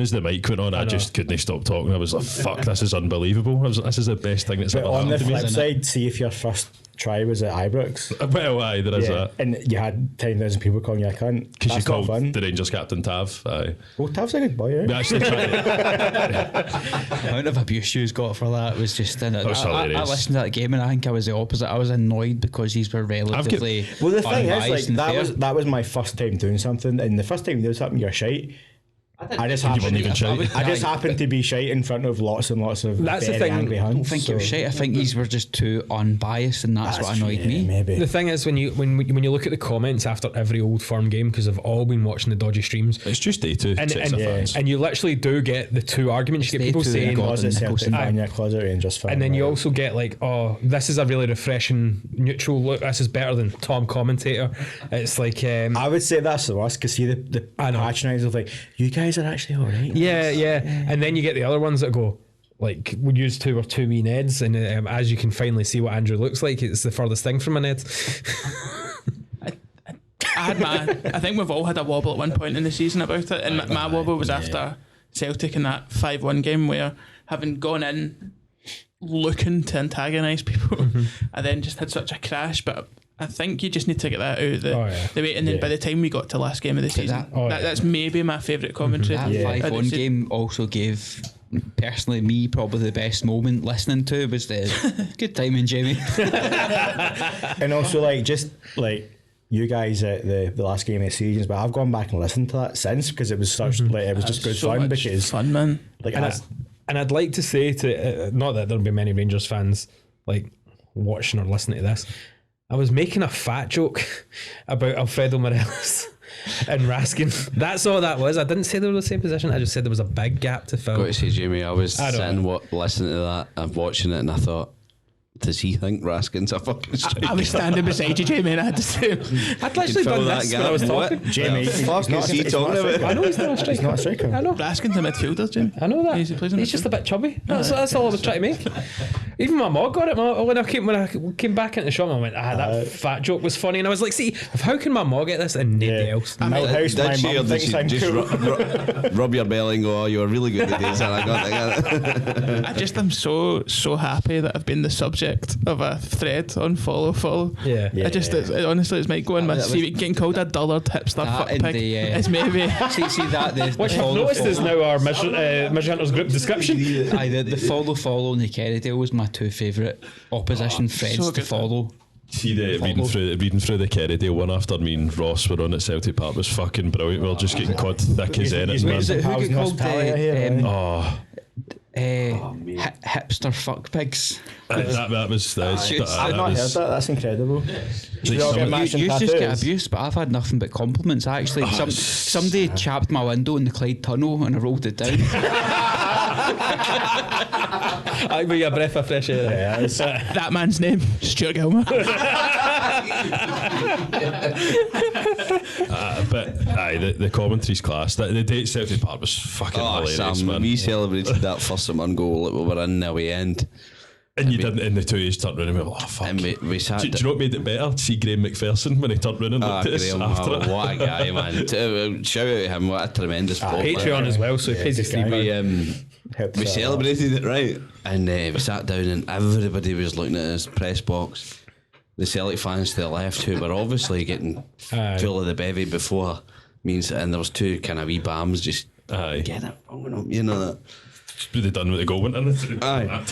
as the mic went on, I just couldn't stop talking. I was like, fuck, this is unbelievable. I was like, this is the best thing that's ever happened to me. On the flip side, see if your first try was at Ibrox. Well, aye, there is that. And you had 10,000 people calling you a cunt. Because you called the Rangers captain Tav. Aye. Well, Tav's a good boy, right? We actually tried The amount of abuse you got for that was just in it. I listened to that game and I think I was the opposite. I was annoyed because these were relatively well, the thing is, like, fair. that was my first time doing something, and the first time you do something, you're shite. I just happened to be shite in front of lots and lots of very angry hunts. I don't think you were shite. I think these were just too unbiased, and that's what annoyed me. Maybe. The thing is, when you look at the comments after every Old Firm game, because they've all been watching the dodgy streams, it's just day two and you literally do get the two arguments. You get people saying, and then you also get like, oh, this is a really refreshing neutral look. This is better than Tom commentator. It's like I would say that's the worst, because see the patronising of like, you guys are actually alright. Yeah. And then you get the other ones that go like, we use two or two wee Neds, and as you can finally see what Andrew looks like, it's the furthest thing from a Ned. I think we've all had a wobble at one point in the season about it, and my wobble was after Celtic in that 5-1 game, where having gone in looking to antagonise people, I then just had such a crash. But I think you just need to get that out the way, and then by the time we got to last game of the season, that's maybe my favourite commentary. That 5-1 game also gave personally me probably the best moment listening to was the good timing, Jamie. And also, like, just like you guys at the last game of the season, but I've gone back and listened to that since, because it was such like, it was just good fun, because fun, man. Like, and I'd like to say to not that there'll be many Rangers fans like watching or listening to this, I was making a fat joke about Alfredo Morelos and Raskin. That's all that was. I didn't say they were the same position. I just said there was a big gap to fill. Got to say, Jamie, I was listening to that and watching it, and I thought, does he think Raskin's a fucking striker? I was standing beside you, Jamie, and I had to say, I'd actually done this when I was talking. Jamie, fuck is he talking about? I know he's not a striker. He's not a striker. I know. Raskin's a midfielder, Jamie. I know that. He plays in He's just a midfield. bit chubby. That's all I was trying to make. Even my mom got it. When I came back into the shop, I went, that fat joke was funny. And I was like, see, how can my mom get this and nobody else? Millhouse, my Did she or mum did thinks she I'm just cool. rub your belly and go, oh, you were really good today, son, I got it. I just am so happy that I've been the subject of a thread on follow. Yeah. I just honestly, it's might go in my CV. Getting called a dullard hipster That fuck and pig. the, It's maybe. see that the Which I've noticed is now our Measure Hunters group description. Aye, the follow and the Kerrydale was my two favourite opposition friends so to good. follow. See the reading through the Kerrydale one after me and Ross were on at Celtic Park was fucking brilliant. We were just getting caught thick as anything, man. Was it who get called hipster fuck pigs? That was I've not heard that. That's incredible. We all get You matching just get tattoos. abuse, but I've had nothing but compliments. Actually, somebody chapped my window in the Clyde Tunnel and I rolled it down. I'll be a breath of fresh air. Yeah, it's- That man's name, Stuart Gilmer. but aye, the commentary's class. The date Celtic Park was fucking Oh, hilarious, Sam, man. we celebrated that first Simon goal that we were in the way end. And you didn't in the 2 years turned around and we were like, oh fuck. And we sat Do you know what made it better? See Graham McPherson when he turned around and looked at us Graham, after it. what a guy, man. Shout out to him, what a tremendous sport. Patreon as well, so he pays his good guy. $3. We celebrated it, right? And we sat down and everybody was looking at his press box. The Celtic fans to the left who were obviously getting full of the bevy before means, and there was two kind of wee bams just Aye. getting it wrong up, you know that. Would have done with the goal went in. Aye.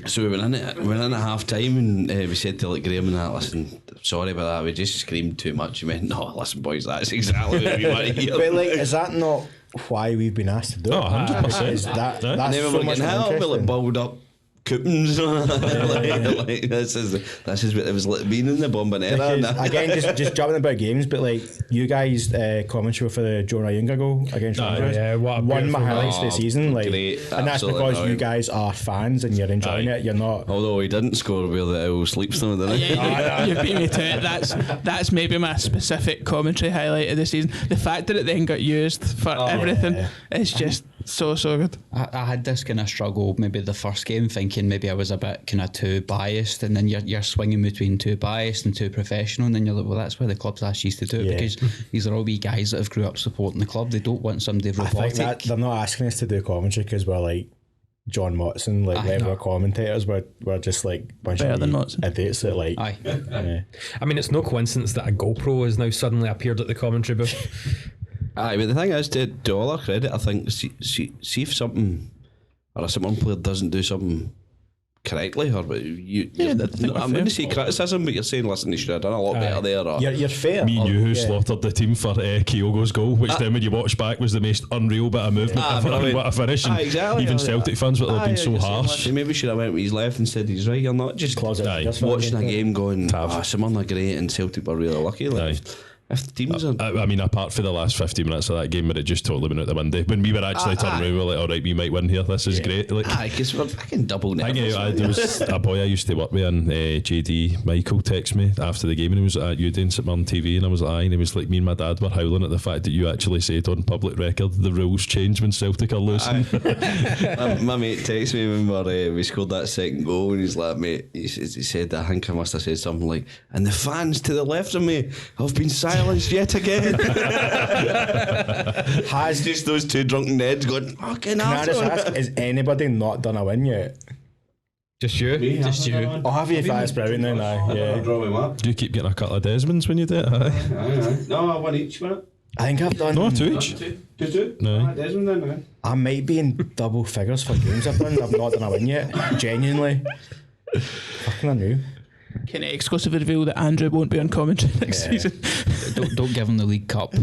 So we went in at half time and we said to like Graham and that, listen, sorry about that, we just screamed too much. He went, no, listen boys, that's exactly what we want to hear. But like, is that not why we've been asked to do it? Oh, 100%. Is that, Aye. that's And then we so were much getting more hell, we like interesting. balled up coupons. like, this is what it was like being in the Bombonera. Because, again, just jumping about games, but like you guys commentary for the Jonah Younger goal against Rangers, yeah, what a one of my beautiful highlights of the season, like, great, and that's absolutely because you brilliant. guys are fans and you're enjoying Aye. it. You're not. Although he didn't score where the owl sleeps them, didn't he? Yeah, you beat me to it. That's maybe my specific commentary highlight of the season. The fact that it then got used for everything is just so good. I had this kind of struggle maybe the first game, thinking maybe I was a bit kind of too biased, and then you're swinging between too biased and too professional, and then you're like, well, that's why the club's asked you to do it, Yeah. because these are all wee guys that have grew up supporting the club. They don't want somebody I think robotic. that they're not asking us to do commentary because we're like John Motson, like when we're commentators, we're just like a bunch Better of than wee Motson. idiots that like. Aye. Yeah. I mean, it's no coincidence that a GoPro has now suddenly appeared at the commentary booth. Aye, but the thing is, to all our credit, I think, see if something or if someone player doesn't do something correctly, or I think we're I'm going fair. to say criticism, but you're saying, listen, you should have done a lot better there. Or, You're fair. Me and you who Yeah. slaughtered the team for Kyogo's goal, which then when you watch back was the most unreal bit of movement ever, and brilliant. what a finish. And exactly. even Celtic fans would have been so harsh. He maybe should have went with his left and said he's right. You're not just Closet Aye. figures watching a for- game going, Simon are great and Celtic were really lucky. Like, if the teams are... I mean, apart for the last 15 minutes of that game where it just totally went out the window, when we were actually turning around, we were like, all right, we might win here, this is great. Like, Aye, because we're fucking double I nervous. think there was a boy I used to work with, and JD Michael texted me after the game, and he was at you doing St Mirren TV, and I was like, aye, and he was like, me and my dad were howling at the fact that you actually said on public record the rules change when Celtic are losing. my mate texted me when we scored that second goal, and he's like, mate, he said, I think I must have said something like, and the fans to the left of me have been silenced yet again. Has Just those two drunken Neds going, fucking Can I just ask? ask, has anybody not done a win yet? Just you? Just you. Oh, have you? That's brilliant then, aye. Yeah. Draw him up. Do you keep getting a couple of Desmonds when you do it? Aye. Aye. No, one each, wasn't I think I've done. No, two each. it? Two? No. Ah, Desmond then, aye. I might be in double figures for games I've done. I've not done a win yet. Genuinely. Fucking I knew. Can I exclusively reveal that Andrew won't be on commentary next season? Don't give them the League Cup.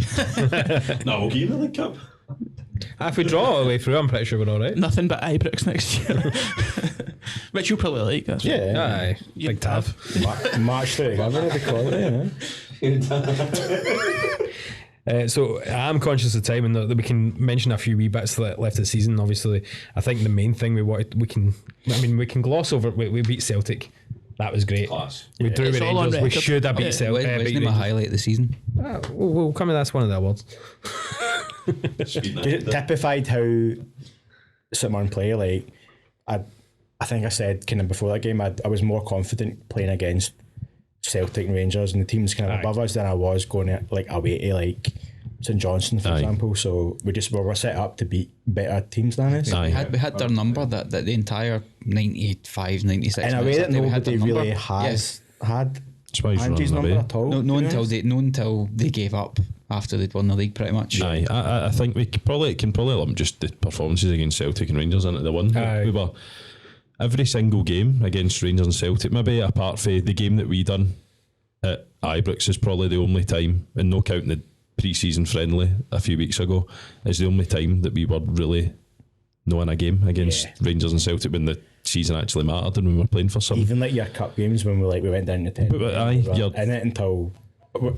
No, we'll give you the League Cup. If we draw all the way through, I'm pretty sure we're all right. Nothing but Ibrox next year. Which you'll probably like. That's Yeah. Aye, big tab. March 31 of the quality, So I'm conscious of time, and that we can mention a few wee bits that left of the season. Obviously, I think the main thing we can gloss over. We beat Celtic. That was great. Class. We drew with It's all on Rangers. We record. should have beat Celtic. Wasn't my highlight of the season? We'll come to that's one of the awards. It typified how St Mirren play. Like I think I said kind of before that game, I was more confident playing against Celtic and Rangers and the teams kind of above us than I was going like away to like St Johnstone, for example. So we were set up to beat better teams than us. We had their number that the entire 95, 96 in a way that nobody really has had That's why he's Andy's running number away. at all. no until they gave up after they'd won the league pretty much. Aye, I think we can probably lump just the performances against Celtic and Rangers into the one. We were every single game against Rangers and Celtic, maybe apart from the game that we done at Ibrox, is probably the only time, and no counting the pre-season friendly a few weeks ago, is the only time that we were really in a game against Rangers and Celtic when the season actually mattered and we were playing for something. Even like your cup games when we went down to 10. But in it until we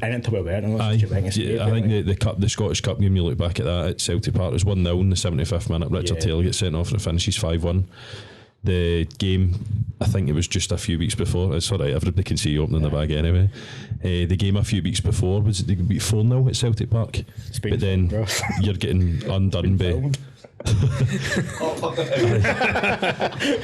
weren't. I think the Scottish Cup game, you look back at that at Celtic Park, it was 1-0 in the 75th minute. Richard Taylor gets sent off and it finishes 5-1. The game, I think it was just a few weeks before. It's alright, everybody can see you opening the bag anyway. The game a few weeks before was they beat 4-0 at Celtic Park. But then you're getting undone by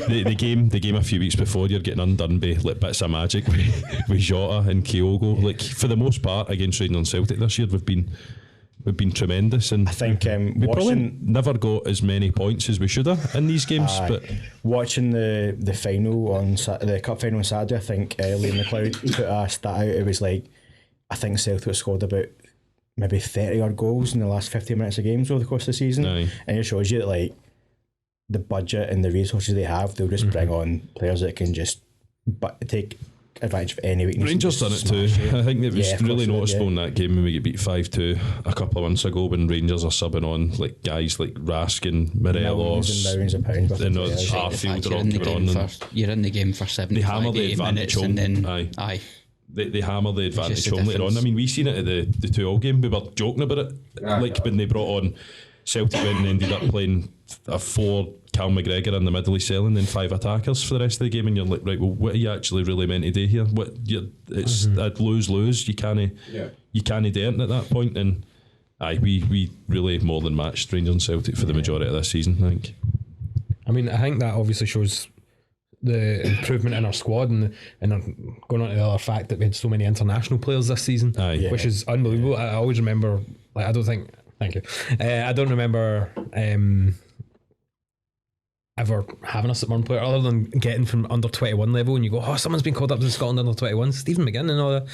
the game a few weeks before, you're getting undone by like bits of magic with Jota and Kyogo. Like for the most part against Rangers and Celtic this year, we've been tremendous, and I think we probably never got as many points as we should have in these games. But watching the final the cup final on Saturday, I think Liam McLeod put a stat out. It was like, I think Celtic scored about maybe 30 odd goals in the last 15 minutes of games over the course of the season. Aye. And it shows you that like the budget and the resources they have, they'll just bring on players that can just take advantage of any weakness. Rangers done it too. I think it was really noticeable in that game when we get beat 5-2 a couple of months ago, when Rangers are subbing on like guys like Raskin, Morelos, millions of pounds. Harfield are on. You're in the game for 75, they hammer the 80 advantage minutes home. and then Aye. They hammer the advantage home later on. difference. I mean, we seen it at the 2-2 game. We were joking about it, like when they brought on Celtic and ended up playing a 4 Cal McGregor in the middle of selling, then 5 attackers for the rest of the game, and you're like, right, well, what are you actually really meant to do here? It's a lose. You can't do it at that point. And we really more than matched Rangers and Celtic for the majority of this season, I think. I mean, I think that obviously shows the improvement in our squad, and going on to the other fact that we had so many international players this season, which is unbelievable. I always remember, like, thank you. I don't remember ever having a St Mirren player other than getting from under 21 level, and you go, oh, someone's been called up to Scotland under 21, Stephen McGinn and all that.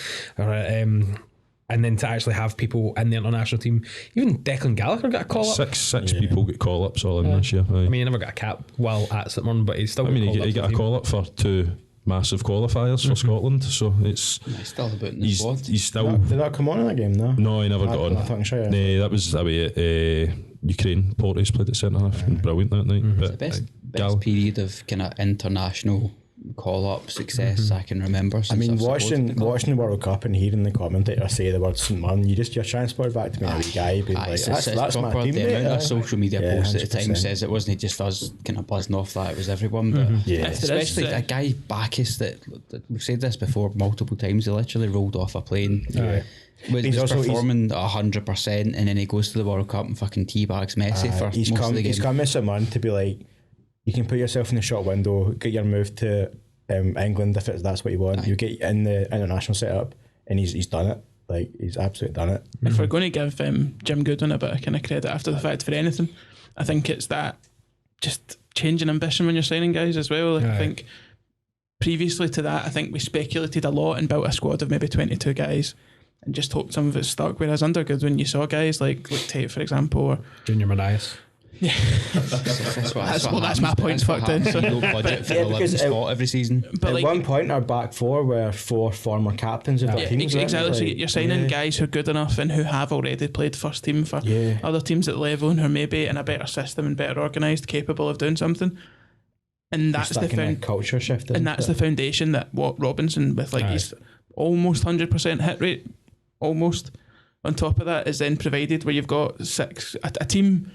And then to actually have people in the international team, even Declan Gallagher got a call up. Six people get call ups all in this year. I mean, he never got a cap while at St Mirren, but he still. He got a call up for 2 massive qualifiers for Scotland, so it's he's still about in the squad. He's still. Did that come on in that game? No, he never got on. I thought sure. That was away at Ukraine. Porteous played at centre half. Brilliant that night. But It's the best period of kind of international call-up success I can remember. I mean, watching the World Cup and hearing the commentator say the word St Mirren, you're transported back to being a wee guy being like, that's my proper. team. The amount of social media posts at the time 100%. says it wasn't just us kind of buzzing off that, it was everyone. But especially a guy Bacchus that we've said this before multiple times, he literally rolled off a plane. Was performing 100%, and then he goes to the World Cup and fucking teabags Messi for most of the game. He's come to St Mirren to be like, you can put yourself in the shop window, get your move to England if that's what you want. You get in the international setup, and he's done it. Like, he's absolutely done it. If we're going to give Jim Goodwin a bit of kind of credit after the fact for anything, I think it's that just change in ambition when you're signing guys as well. Like, I think previously to that, I think we speculated a lot and built a squad of maybe 22 guys and just hoped some of it stuck. Whereas under Goodwin, you saw guys like Tate, for example, or Junior Manias. Yeah, that's my point fucked in. So. No budget for 11th spot every season. But at one point, our back four were 4 former captains of their teams. Exactly. So you're signing guys who are good enough and who have already played first team for other teams at the level, and who are maybe in a better system and better organised, capable of doing something. And that's the culture shift. And that's the foundation that what Robinson with his almost 100% hit rate, almost. on top of that is then provided, where you've got a team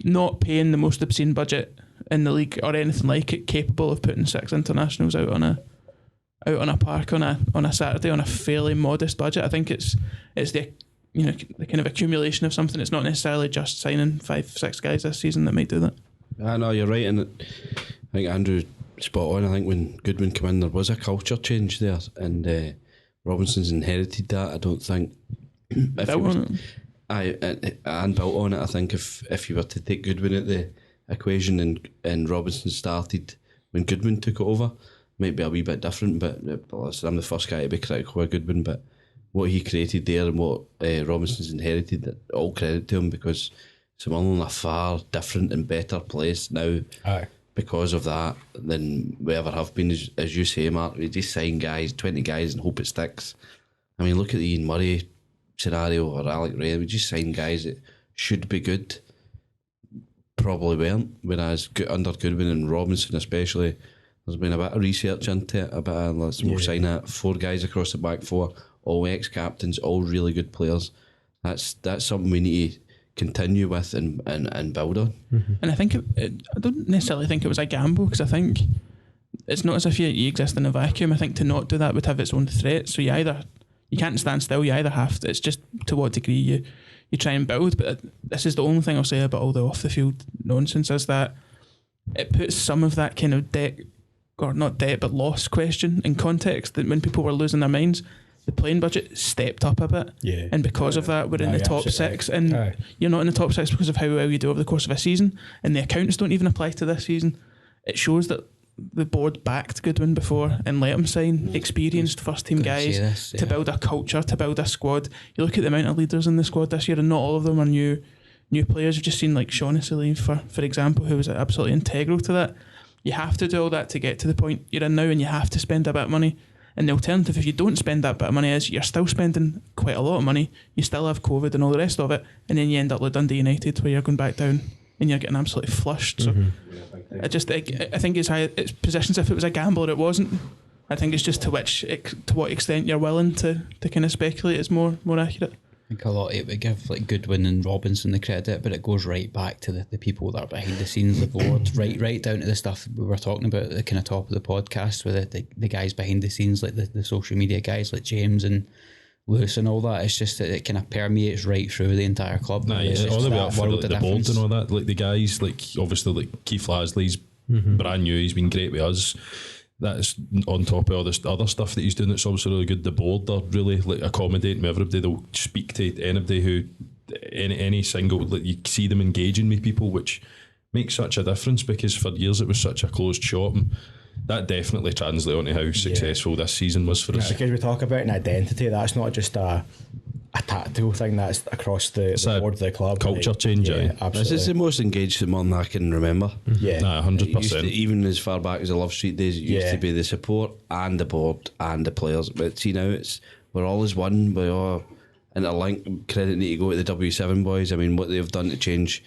not paying the most obscene budget in the league or anything like it, capable of putting 6 internationals out on a park on a Saturday on a fairly modest budget. I think it's the the kind of accumulation of something. It's not necessarily just signing 5-6 guys this season that might do that. I know you're right, and I think Andrew spot on. I think when Goodwin came in, there was a culture change there, and Robinson's inherited that. I don't think and built on it. I think if you were to take Goodwin at the equation and Robinson started when Goodwin took it over, might be a wee bit different. But listen, I'm the first guy to be critical of Goodwin, but what he created there and what Robinson's inherited, all credit to him, because Summerland are a far different and better place now. Aye. Because of that than we ever have been. As you say, Mark, we just sign guys, 20 guys, and hope it sticks. I mean, look at the Ian Murray scenario or Alec Ray. We just sign guys that should be good, probably weren't. Whereas under Goodwin and Robinson especially, there's been a bit of research into it, we'll sign that 4 guys across the back 4, all ex-captains, all really good players. That's something we need to continue with and build on. Mm-hmm. And I think I don't necessarily think it was a gamble, because I think it's not as if you exist in a vacuum. I think to not do that would have its own threats. So you can't stand still. You either have to. It's just to what degree you try and build. But this is the only thing I'll say about all the off the field nonsense, is that it puts some of that kind of debt, or not debt but loss question in context. That when people were losing their minds, the playing budget stepped up a bit, and because of that, we're in the top 6, and you're not in the top 6 because of how well you do over the course of a season, and the accounts don't even apply to this season. It shows that the board backed Goodwin before and let him sign experienced first team guys to build a culture, to build a squad. You look at the amount of leaders in the squad this year, and not all of them are new players. You've just seen like Shaughnessy leave, for example, who was absolutely integral to that. You have to do all that to get to the point you're in now, and you have to spend a bit of money. And the alternative, if you don't spend that bit of money, is you're still spending quite a lot of money. You still have COVID and all the rest of it, and then you end up like Dundee United, where you're going back down and you're getting absolutely flushed. So I think it's positions if it was a gamble or it wasn't. I think it's just to what extent you're willing to kind of speculate is more accurate. I think a lot of it would give like Goodwin and Robinson the credit, but it goes right back to the people that are behind the scenes, the board, right down to the stuff we were talking about at the kind of top of the podcast, with the guys behind the scenes, like the social media guys like James and Lewis and all that. It's just that it kind of permeates right through the entire club. All the way up for the board and all that. Like the guys, like obviously like Keith Lasley's brand new, he's been great with us. That's on top of all this other stuff that he's doing. It's obviously really good. The board are really like accommodating with everybody. They'll speak to anybody who any single, like, you see them engaging with people, which makes such a difference, because for years it was such a closed shop, and that definitely translates onto how successful this season was for us. Because we talk about an identity, that's not just a tactical thing, that's across the board of the club. Culture change, absolutely. This is the most engaged one I can remember. Yeah, 100%. Even as far back as the Love Street days, it used to be the support and the board and the players. But see now, we're all as one. We all interlinked. Credit need to go to the W7 boys. I mean, what they've done to change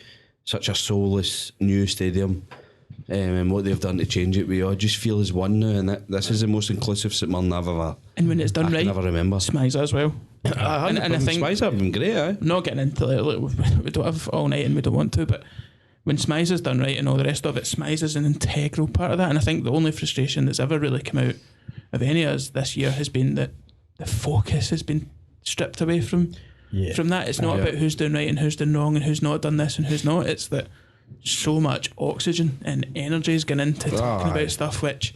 such a soulless new stadium, and what they've done to change it, we all just feel as one now. And this is the most inclusive St Mirren I've ever. And when it's done I right, can never remember. Smiza as well. and I think Smiza have been great. I'm not getting into we don't have all night and we don't want to, but when Smiza's done right and all the rest of it, Smiza's an integral part of that. And I think the only frustration that's ever really come out of any of us this year has been that the focus has been stripped away from that. It's not about who's doing right and who's doing wrong and who's not done this and who's not. It's that so much oxygen and energy is going into talking about stuff which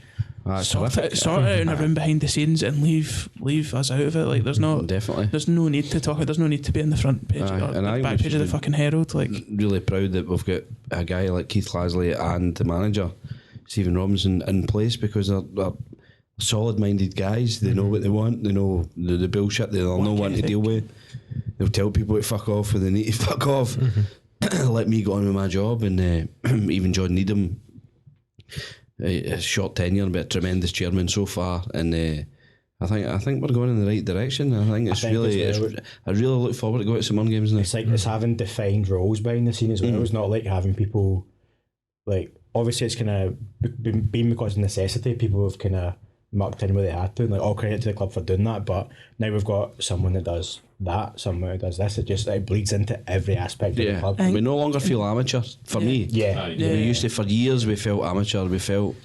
sort it out in a room behind the scenes and leave us out of it. Like there's no need to talk. There's no need to be in the front page or the back page of the fucking Herald. Like, really proud that we've got a guy like Keith Lasley and the manager Stephen Robinson in place, because they're solid-minded guys. They know what they want. They know the bullshit. They'll know what to deal with. They'll tell people to fuck off when they need to fuck off. Let me go on with my job. And even John Needham, a short tenure, but a tremendous chairman so far. And I think we're going in the right direction. I think it's really. I really look forward to going to some more games now. It's like it's having defined roles behind the scene as well. It's not like having people like. Obviously, it's kind of been because of necessity. People have kind of mucked in where they had to. Like, all credit to the club for doing that, but now we've got someone that does that, someone who does this. It bleeds into every aspect of the club. We no longer feel amateur. For me, we used to, for years, we felt amateur. We felt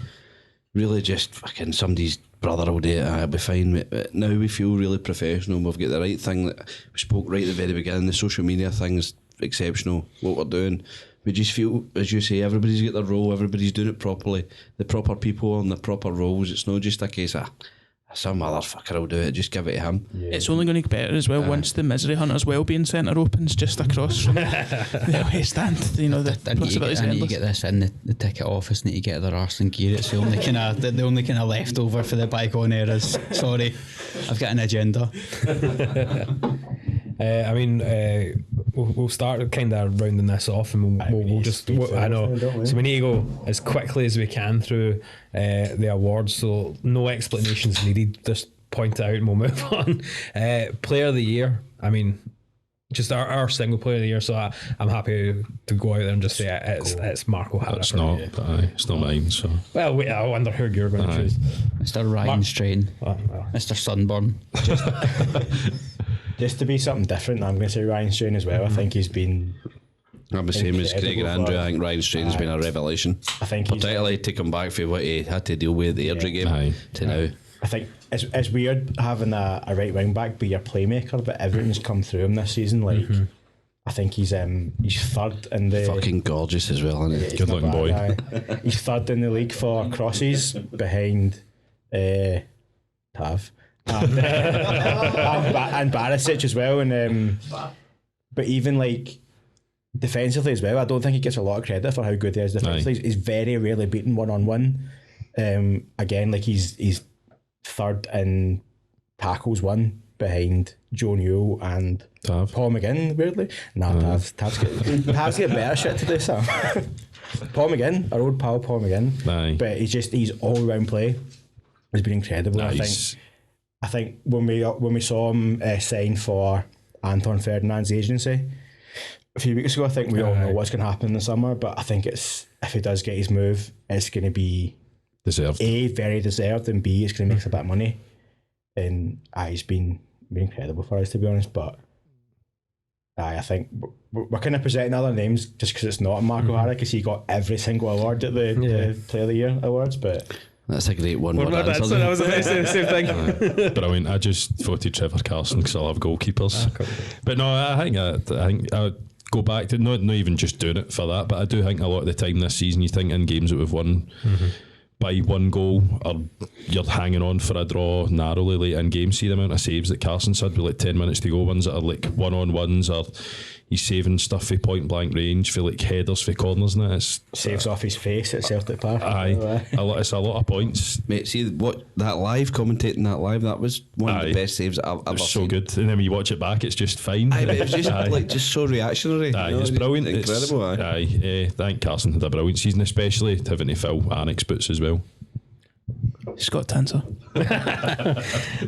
really just fucking somebody's brother all day. It'll be fine. But now we feel really professional. We've got the right thing that we spoke right at the very beginning. The social media thing's exceptional. What we're doing, we just feel, as you say, everybody's got their role. Everybody's doing it properly. The proper people on the proper roles. It's not just a case of some motherfucker will do it, just give it to him. It's only going to get better as well once the Misery Hunters Wellbeing Centre opens just across from the away stand. You know, the possibilities I need to endless. get this in the ticket office. Need to get their arse in gear. It's the only kind of leftover for the bygone eras. Sorry, I've got an agenda. We'll start kind of rounding this off, and we'll just. I know. So we need to go as quickly as we can through the awards. So no explanations needed. Just point it out and we'll move on. Player of the year. I mean, just our single player of the year. So I'm happy to go out there and just say it's Mark O'Hara. It's not. It's not mine. So well, I wonder who you're going to choose. Mr. Ryan Strain. Mr. Sunburn. Just to be something different, I'm going to say Ryan Strain as well. I think he's been. I'm the same as Craig and Andrew. I think Ryan Strain's been a revelation. I think particularly to come back for what he had to deal with at the Airdrie game to now. I think it's weird having a right wing back be your playmaker, but everything's come through him this season. Like I think he's third in the fucking gorgeous as well, isn't he? Good looking boy. He's third in the league for crosses behind Tav. And Barisic as well, and but even like defensively as well, I don't think he gets a lot of credit for how good he is defensively. He's very rarely beaten 1-on-1. Again, like he's third in tackles won behind Joe Newell and Tav. Paul McGinn. Weirdly, Tav's get better shit to do. So Paul McGinn, our old pal Paul McGinn, but he's all round play has been incredible. I think when we saw him sign for Anton Ferdinand's agency a few weeks ago, I think we all know what's going to happen in the summer, but I think if he does get his move, it's going to be deserved. A, very deserved, and B, it's going to make us a bit of money. And he's been incredible for us, to be honest. But I think we're kind of presenting other names just because it's not Mark O'Hara, because he got every single award at the Player of the Year awards, but. That's a great one. That was the same thing. But I mean, I just voted Trevor Carson because I love goalkeepers. But no, I think I go back to not even just doing it for that, but I do think a lot of the time this season, you think in games that we've won by one goal, or you're hanging on for a draw narrowly late in games. See the amount of saves that Carson's had with like 10 minutes to go, ones that are like one-on-ones, or he's saving stuff for point blank range, for like headers for corners, and it saves off his face at Celtic Park. It's a lot of points, mate. See what that live commentating that was one of the best saves I've ever seen. So good, and then when you watch it back, it's just fine. But it was just just so reactionary. It's brilliant, incredible. I think Carson had a brilliant season, especially having to fill Annex boots as well. Scott Tanser.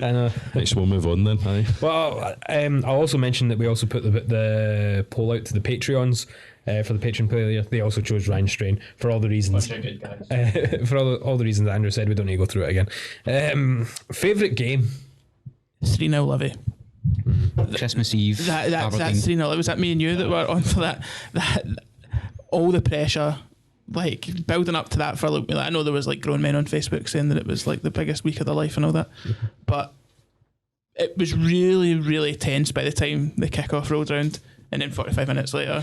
I know. Next, we'll move on then. Well, I'll also mention that we also put the poll out to the Patreons for the Patreon Player of the Year. They also chose Ryan Strain for all the reasons. For all the reasons that Andrew said. We don't need to go through it again. Favourite game? 3-0 Livy. Christmas Eve. That's 3-0. It was that me and you that were on for that all the pressure. Like building up to that for a little bit. I know there was like grown men on Facebook saying that it was like the biggest week of their life and all that, but it was really, really tense by the time the kickoff rolled around, and then 45 minutes later,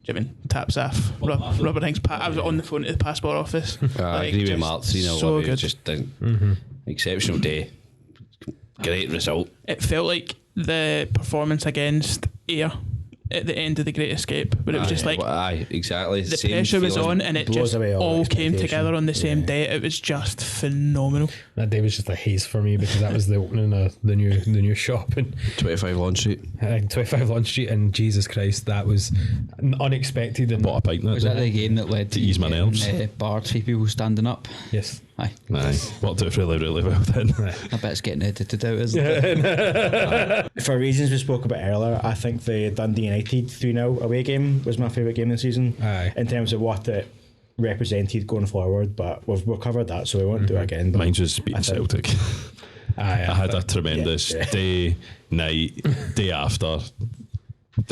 Jimmy taps off. Rubber Hings. I was on the phone at the passport office. I agree with Mark. So good. Just exceptional day. Great result. It felt like the performance against Ayr at the end of The Great Escape, but it was just like exactly the pressure was on, and it just all came together on the same day. It was just phenomenal. That day was just a haze for me because that was the opening of the new shop in 25 Lawn Street. 25 Lawn Street, and Jesus Christ, that was unexpected. And bought a pint. Was that the game that led to ease my nerves? Bar 3 people standing up? Yes. Aye. Worked out really, really well then. I bet it's getting edited out, isn't it? For reasons we spoke about earlier, I think the Dundee United 3-0 away game was my favourite game this season. Aye. In terms of what it represented going forward, but we've covered that, so we won't do it again. But Mine was beating Celtic. I had a tremendous day, night, day after.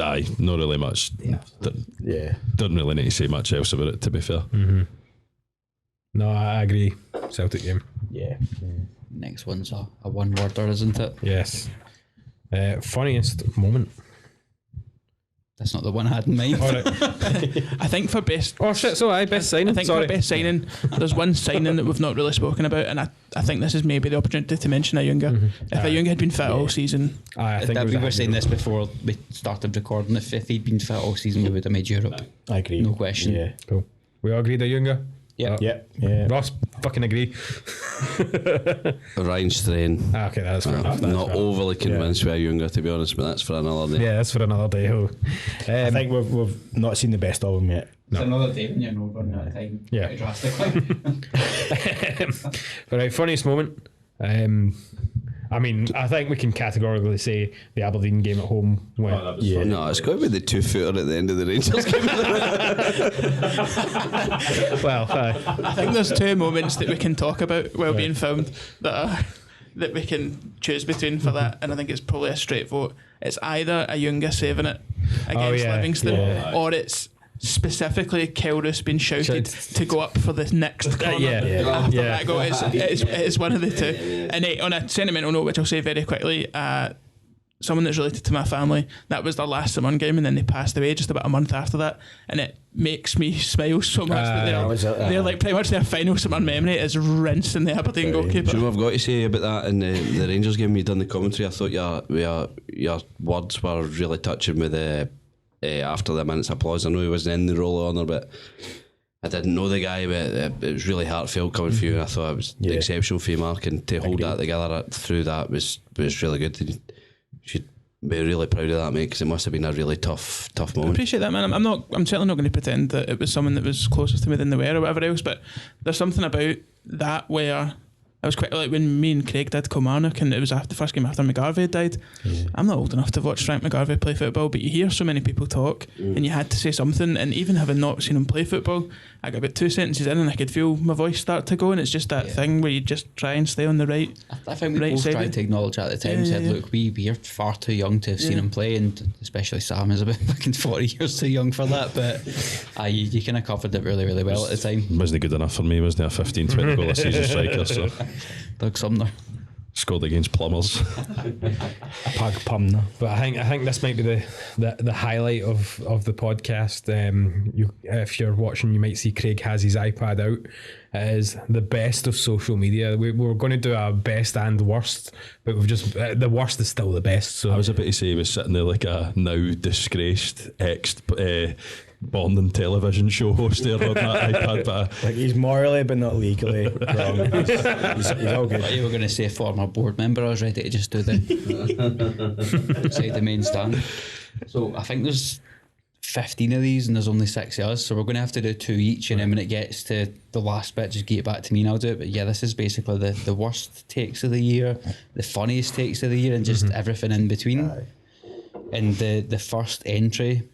Aye, not really much. Don't really need to say much else about it, to be fair. No, I agree. Celtic game. Next one's a one-worder, isn't it? Yes. Funniest moment. That's not the one I had in mind. All right. I think for best. Oh shit! So best signing. I think for best signing, there's one signing that we've not really spoken about, and I think this is maybe the opportunity to mention Ayunga. If Ayunga had been fit all season, I think we were saying this before we started recording. If he'd been fit all season, we would have made Europe. I agree. No question. Yeah. Cool. We all agreed Ayunga? Yeah. Ross fucking agree. Ryan Strain. Okay, that's fair enough. Not overly convinced with Ayunga, to be honest, but that's for another day. Yeah, that's for another day. I think we've not seen the best of him yet. It's another day when you're not running out of time. Yeah. Quite drastically. Right, funniest moment. I mean, I think we can categorically say the Aberdeen game at home. When, No, it's got to be the 2-footer at the end of the Rangers game. well, I think there's two moments that we can talk about while being filmed that we can choose between for that, and I think it's probably a straight vote. It's either Ayunga saving it against Livingston, or it's specifically Kelrus being shouted to go up for the next corner after that goal. It's one of the two. And on a sentimental note, which I'll say very quickly, someone that's related to my family, that was their last St Mirren game, and then they passed away just about a month after that, and it makes me smile so much that they're like pretty much their final St Mirren memory is rinsing the Aberdeen goalkeeper. Do you know what I've got to say about that in the Rangers game? You done the commentary. I thought your words were really touching with the after the minute's applause. I know he wasn't in the Roll of Honour, but I didn't know the guy, but it was really heartfelt coming from you, and I thought it was exceptional for you, Mark, and to hold that together through that was really good. You should be really proud of that, mate, because it must have been a really tough moment. I appreciate that, man. I'm certainly not going to pretend that it was someone that was closest to me than they were or whatever else, but there's something about that where I was quite like when me and Craig did Kilmarnock, and it was after the first game after McGarvey had died. I'm not old enough to watch Frank McGarvey play football, but you hear so many people talk, and you had to say something. And even having not seen him play football, I got about 2 sentences in, and I could feel my voice start to go. And it's just that thing where you just try and stay on the right. I think we both tried to acknowledge at the time. Said, look, we're far too young to have seen him play, and especially Sam is about fucking 40 years too young for that. But you kind of covered it really, really well at the time. Wasn't good enough for me, wasn't it? A 15-20 goal a season striker. So Doug Sumner scored against Plumbers. Pug Pumner. but I think this might be the highlight of the podcast. If you're watching, you might see Craig has his iPad out. It is the best of social media. We're going to do our best and worst, but we've just the worst is still the best. So I was about to say he was sitting there like a now disgraced Bond and television show host there on that iPad, but Like, he's morally but not legally wrong. He's all good. You were going to say former board member. I was ready to just do the say the main stand. So I think there's 15 of these and there's only 6 of us, so we're going to have to do 2 each, and then when it gets to the last bit, just get it back to me and I'll do it. But yeah, this is basically the worst takes of the year, the funniest takes of the year, and just everything in between. And the first entry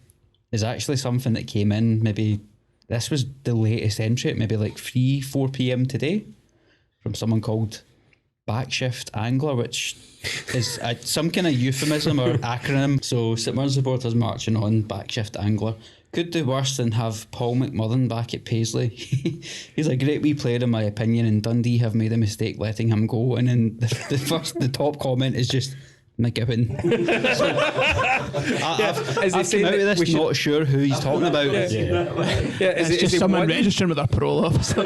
is actually something that came in, maybe this was the latest entry at maybe like 3-4 p.m. today, from someone called Backshift Angler, which is some kind of euphemism or acronym. So St Mirren supporters marching on, Backshift Angler. Could do worse than have Paul McMullen back at Paisley. He's a great wee player in my opinion, and Dundee have made a mistake letting him go. And then the top comment is just McGowan. So, I've come out of this not sure who he's talking about. It's just someone registering with their parole officer.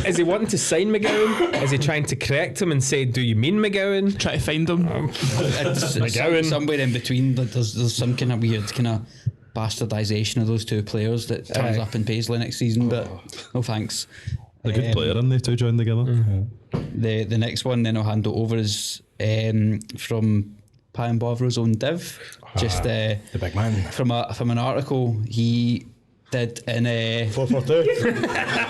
Is he wanting to sign McGowan? Is he trying to correct him and say, do you mean McGowan? Try to find him. McGowan. Somewhere in between, there's some kind of weird kind of bastardisation of those two players that turns up in Paisley next season, but no thanks. a good player, and they two joined together. The next one then I'll hand it over is from Pam Bovro's own Div, just the big man from an article he did in 442.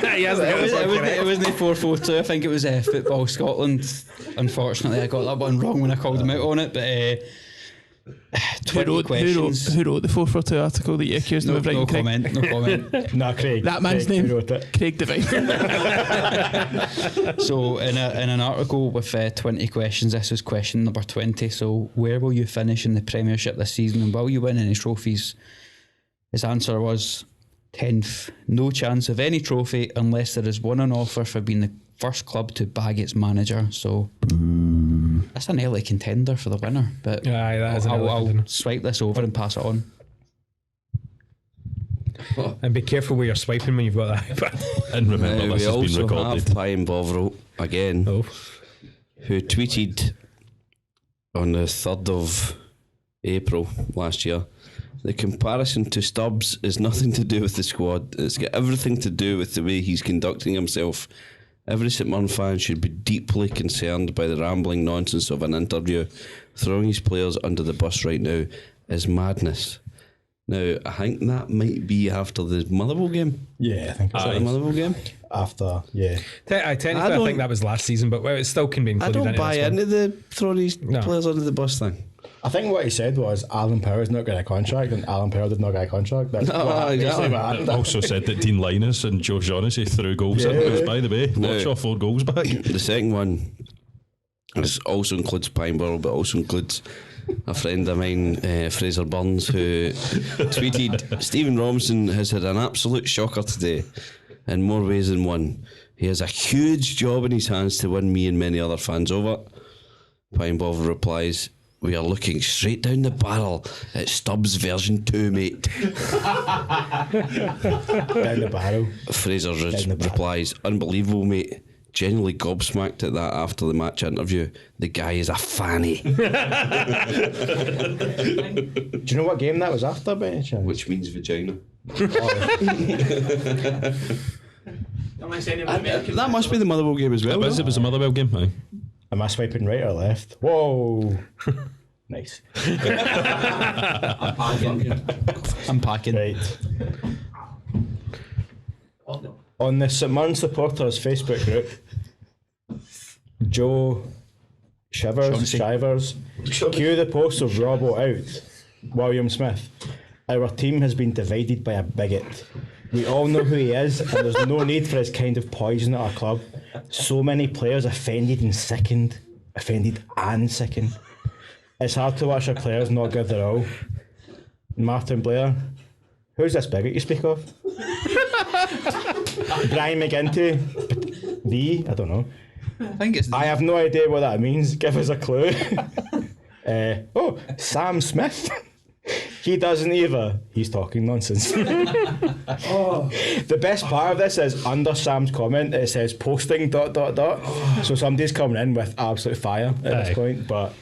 it wasn't 442. I think it was Football Scotland. Unfortunately, I got that one wrong when I called him out on it. But 20 questions. Who wrote the 442 article that you accused him of writing? No Craig? comment. No comment. No, Craig. That man's Craig, name? who wrote it? Craig Devine. So in an article with 20 questions, this was question number 20. So where will you finish in the Premiership this season, and will you win any trophies? His answer was 10th. No chance of any trophy unless there is one on offer for being the first club to bag its manager. So that's an early contender for the winner. But Aye, that is an early I'll contender. swipe this over and pass it on. And be careful where you're swiping when you've got that iPad. And remember, we this has been also recorded. have Pie and Bovril again, Oh. who tweeted on the 3rd of April last year, the comparison to Stubbs is nothing to do with the squad. It's got everything to do with the way he's conducting himself. Every St Mirren fan should be deeply concerned by the rambling nonsense of an interview. Throwing his players under the bus right now is madness. Now, I think that might be after the Motherwell game. Yeah, I think it's Is that the Motherwell game? after. Yeah, Technically, I think that was last season, but it still can be I included. don't buy this one. into the throwing his No. players under the bus thing. I think what he said was Alan Power's not getting a contract, and Alan Power did not get a contract. That's No, basically exactly. what happened. Also said that Dean Linus and Joe Shaughnessy threw goals in. Yeah. Which, by the way, No. watch our 4 goals back. The second one is also includes Pineborough, but also includes a friend of mine, Fraser Burns, who tweeted, Stephen Robinson has had an absolute shocker today in more ways than one. He has a huge job in his hands to win me and many other fans over. Pineborough replies, we are looking straight down the barrel at Stubbs version 2, mate. Down the barrel. Fraser Down the barrel. replies, unbelievable, mate. Genuinely gobsmacked at that after the match interview. The guy is a fanny. Do you know what game that was after, by any chance? Which means vagina. That must be the Motherwell game as well. It was a Motherwell game. Aye. Am I swiping right or left? Whoa. Nice. I'm packing. Right. On the St Mirren supporters Facebook group, Joe Shivers, cue the post of Robbo out. William Smith. Our team has been divided by a bigot. We all know who he is, and there's no need for his kind of poison at our club. So many players offended and sickened. It's hard to watch our players not give their all. Martin Blair. Who's this bigot you speak of? Brian McGinty. I don't know. I think it's I have no idea what that means. Give us a clue. Sam Smith. He doesn't either. He's talking nonsense. The best part of this is under Sam's comment it says posting ... So somebody's coming in with absolute fire at Aye. this point, but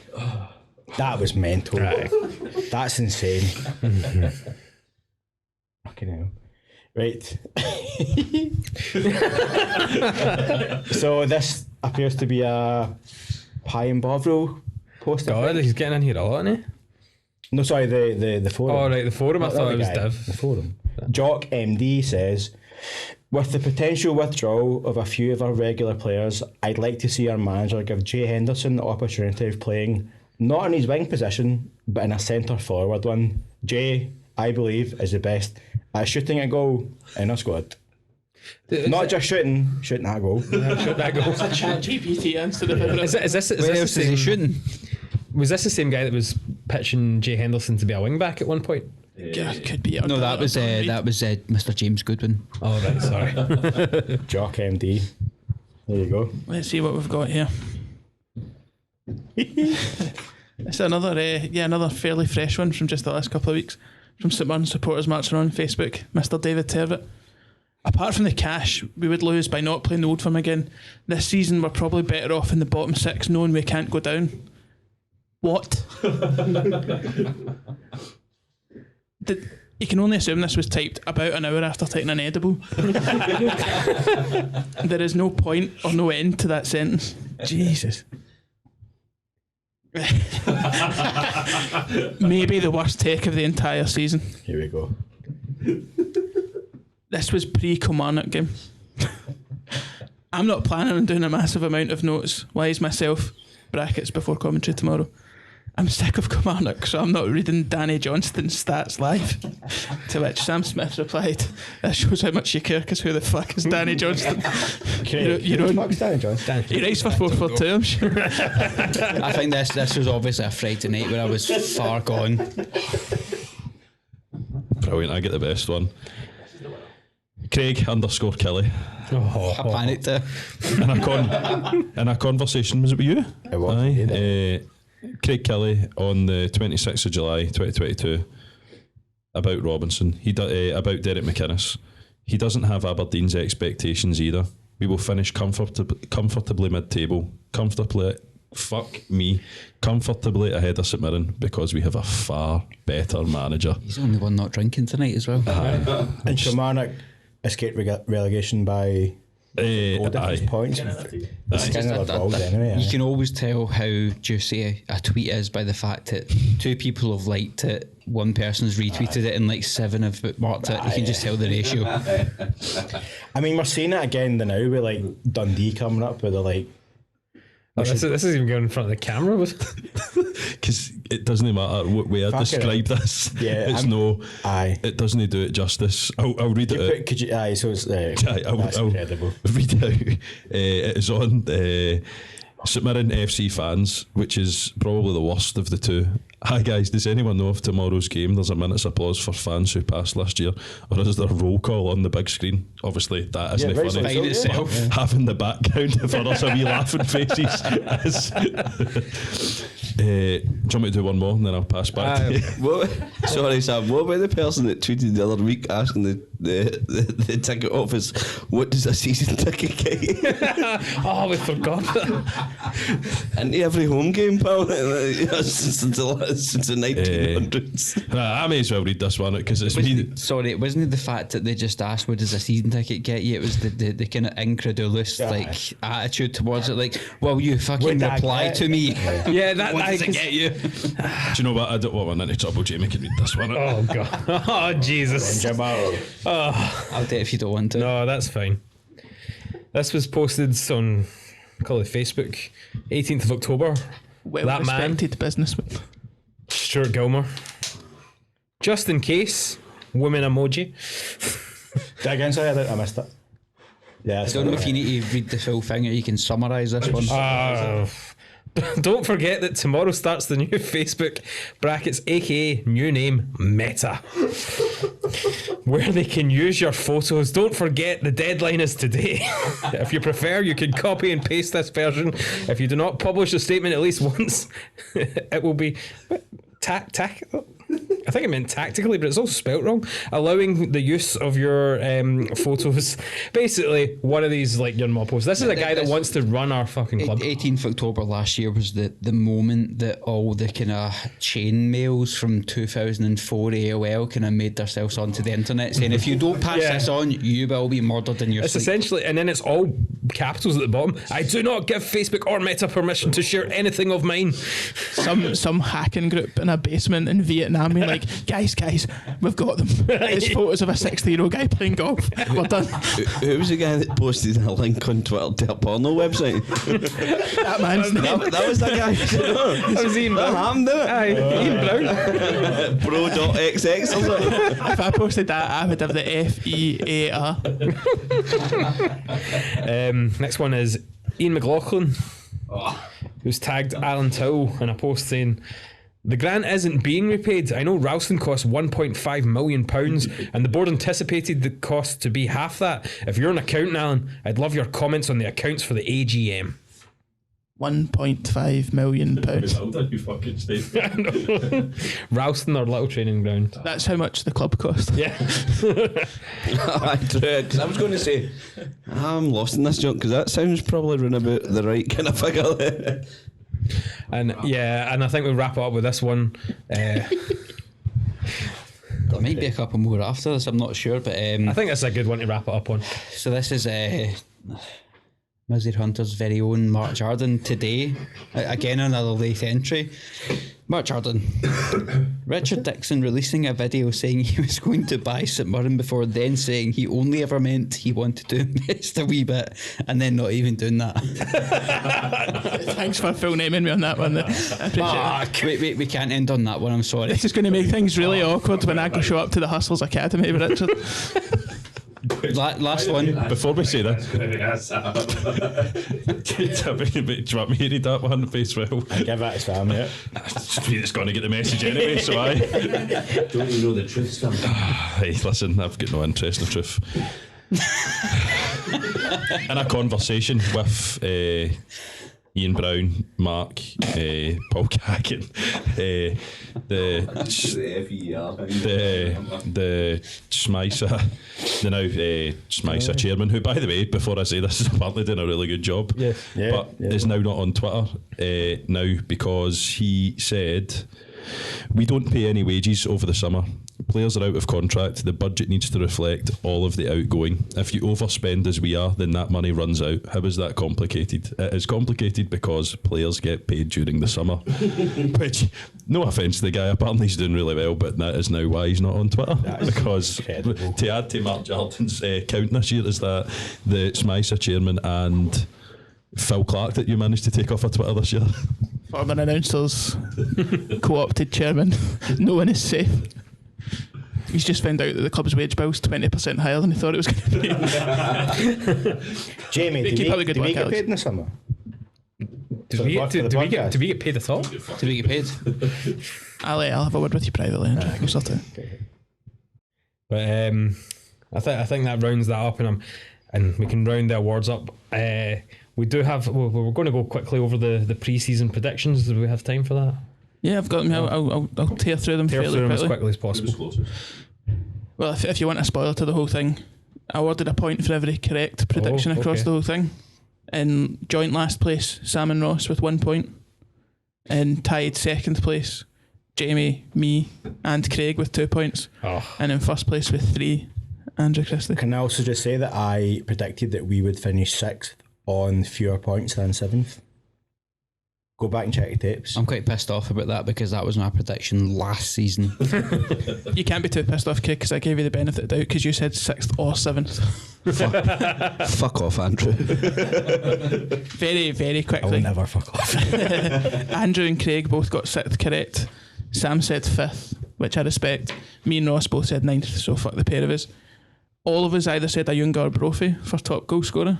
that was mental. Aye. That's insane. Fucking hell. Right. So this appears to be a Pie and Bovril post. I God, think. he's getting in here a lot, isn't he? No, sorry, the forum. Oh, right, the forum. I Not thought the it was guy, Div. The forum. Jock MD says, with the potential withdrawal of a few of our regular players, I'd like to see our manager give Jay Henderson the opportunity of playing not in his wing position, but in a centre forward one. Jay, I believe, is the best at shooting a goal in a squad. Not just shooting that goal. Should that go? It's a chat GPT answer. Is this where the else is same? he shooting? Was this the same guy that was pitching Jay Henderson to be a wing back at one point? Yeah, could be. No, that was Mr. James Goodwin. Oh right, sorry. Jock MD. There you go. Let's see what we've got here. It's another fairly fresh one from just the last couple of weeks from St Mirren supporters marching on Facebook. Mr. David Tervett. Apart from the cash we would lose by not playing the Old Firm again, this season we're probably better off in the bottom 6 knowing we can't go down. What? You can only assume this was typed about an hour after taking an edible. There is no point or no end to that sentence. Jesus. Maybe the worst take of the entire season. Here we go. This was pre-Kilmarnock game. I'm not planning on doing a massive amount of notes. Wise myself, brackets before commentary tomorrow. I'm sick of Kilmarnock, so I'm not reading Danny Johnston's stats live. To which Sam Smith replied, that shows how much you care, because who the fuck is Danny Johnston? you know, Fuck's Danny Johnston? he writes for 442, I'm sure. I think this was obviously a Friday night where I was far gone. Brilliant, I get the best one. Craig_Kelly. I panicked there. In a conversation, was it with you? It was. Aye. Craig Kelly on the 26th of July 2022 about Robinson. About Derek McInnes. He doesn't have Aberdeen's expectations either. We will finish comfortably mid-table. Comfortably ahead of St Mirren because we have a far better manager. He's the only one not drinking tonight as well. And Kilmarnock escaped relegation by 4 different points. It's kind of evolved anyway. You can always tell how juicy a tweet is by the fact that 2 people have liked it, 1 person's retweeted it, and like 7 have marked it. You can just tell the ratio. I mean, we're seeing it again now with like Dundee coming up, where they're like, this is even going in front of the camera, was it? Because it doesn't matter what way I describe this. Yeah, It doesn't do it justice. I'll read it out. Could you? Aye, so it's that's incredible. Read it out. It is on St Mirren FC fans, which is probably the worst of the two. Hi guys, does anyone know if tomorrow's game there's a minute's applause for fans who passed last year, or is there a roll call on the big screen? Obviously that isn't right, funny. so itself. But having the background for us a wee laughing faces is do you want me to do one more and then I'll pass back to you? Sorry, Sam. What about the person that tweeted the other week asking the ticket office, what does a season ticket get you? Oh, we forgot that. Into every home game, pal. Since the 1900s. I may as well read this one because it's me. Sorry, it wasn't the fact that they just asked, what does a season ticket get you? It was the kind of incredulous attitude towards it, like, well, you fucking reply to me. Yeah, that What does it get you? Do you know what? I don't want into trouble. Jamie can read this one. Oh god. Oh Jesus. I'll do it if you don't want to. No, that's fine. This was posted on call it Facebook, 18th of October. Well That man. respected businessman. Stuart Gilmer. Just in case, women emoji. Again, sorry, I missed it. Yeah, I don't know if you need to read the full thing or you can summarise this one. Don't forget that tomorrow starts the new Facebook brackets, aka new name Meta, where they can use your photos. Don't forget the deadline is today. If you prefer, you can copy and paste this version. If you do not publish the statement at least once, it will be I think it meant tactically, but it's also spelt wrong. Allowing the use of your photos. Basically, one of these like your mob posts. This is a guy that wants to run our fucking club. 18th October last year was the moment that all the kind of chain mails from 2004 AOL kind of made themselves onto the internet saying, if you don't pass this on, you will be murdered in your It's sleep. essentially, and then it's all capitals at the bottom. I do not give Facebook or Meta permission to share anything of mine. Some hacking group in a basement in Vietnam being like, guys, we've got them. It's photos of a 60-year-old guy playing golf. We're done. Who was the guy that posted a link on Twitter to a porno website? That man's name. that was the guy. That was Ian That Brown. happened, didn't it? Aye, Ian Brown. Bro.xx or something. If I posted that, I would have the FEAR. Next one is Ian McLaughlin, who's tagged Alan Towell in a post saying, the grant isn't being repaid. I know Ralston cost £1.5 million and the board anticipated the cost to be half that. If you're an accountant, Alan, I'd love your comments on the accounts for the AGM. £1.5 million. Ralston, our little training ground. That's how much the club cost. Yeah. Because I was going to say, I'm lost in this junk because that sounds probably around about the right kind of figure there. And I think we'll wrap it up with this one. There might be a couple more after this, I'm not sure, but I think that's a good one to wrap it up on. so this is Misery Hunter's very own Mark Jardine today. Again, another late entry. Mark Jordan. Richard Dixon releasing a video saying he was going to buy St Mirren before then saying he only ever meant he wanted to invest a wee bit and then not even doing that. Thanks for full naming me on that one. I appreciate it. We can't end on that one, I'm sorry. This is going to make things really awkward when I go show up to the Hustlers Academy with Richard. Last one. Before we say that, do you want me to read that one as well? I give that to Sam, yeah. It's going to get the message anyway, so I. Don't you know the truth, Sam? Hey, listen, I've got no interest in the truth. In a conversation with Ian Brown, Mark, Paul Kagan, the Schmeisser, the now Schmeisser chairman, who, by the way, before I say this, is apparently doing a really good job, but is now not on Twitter now because he said, "We don't pay any wages over the summer. Players are out of contract. The budget needs to reflect all of the outgoing. If you overspend as we are, then that money runs out. How is that complicated? It is complicated because players get paid during the summer." Which, no offence to the guy, apparently he's doing really well, but that is now why he's not on Twitter. Because incredible. To add to Mark Jordan's count this year is that the Schmeisser chairman and Phil Clark that you managed to take off of Twitter this year. Former announcers, co-opted chairman. No one is safe. He's just found out that the club's wage bill's 20% higher than he thought it was going to be. Jamie, Keep up the good do we work, get Alex. paid in the summer? Do we get paid at all? Do we get paid? I'll have a word with you privately, Andrew. We'll sort it. But I think that rounds that up, and we can round the awards up. We do have. We're going to go quickly over the pre-season predictions. Do we have time for that? Yeah, I've got them. I'll tear through them fairly Through them as quickly. quickly as possible. Well, if you want a spoiler to the whole thing, I awarded a point for every correct prediction across okay. the whole thing. In joint last place, Sam and Ross with 1 point. And tied second place, Jamie, me, and Craig with 2 points. Oh. And in first place with 3, Andrew Christie. Can I also just say that I predicted that we would finish 6th on fewer points than 7th? Go back and check your tapes. I'm quite pissed off about that because that was my prediction last season. You can't be too pissed off, Craig, because I gave you the benefit of the doubt because you said 6th or 7th. Fuck off, Andrew. Very, very I will quickly. never fuck off. Andrew and Craig both got 6th correct. Sam said 5th, which I respect. Me and Ross both said 9th, so fuck the pair of us. All of us either said a Younger or Brophy for top goal scorer.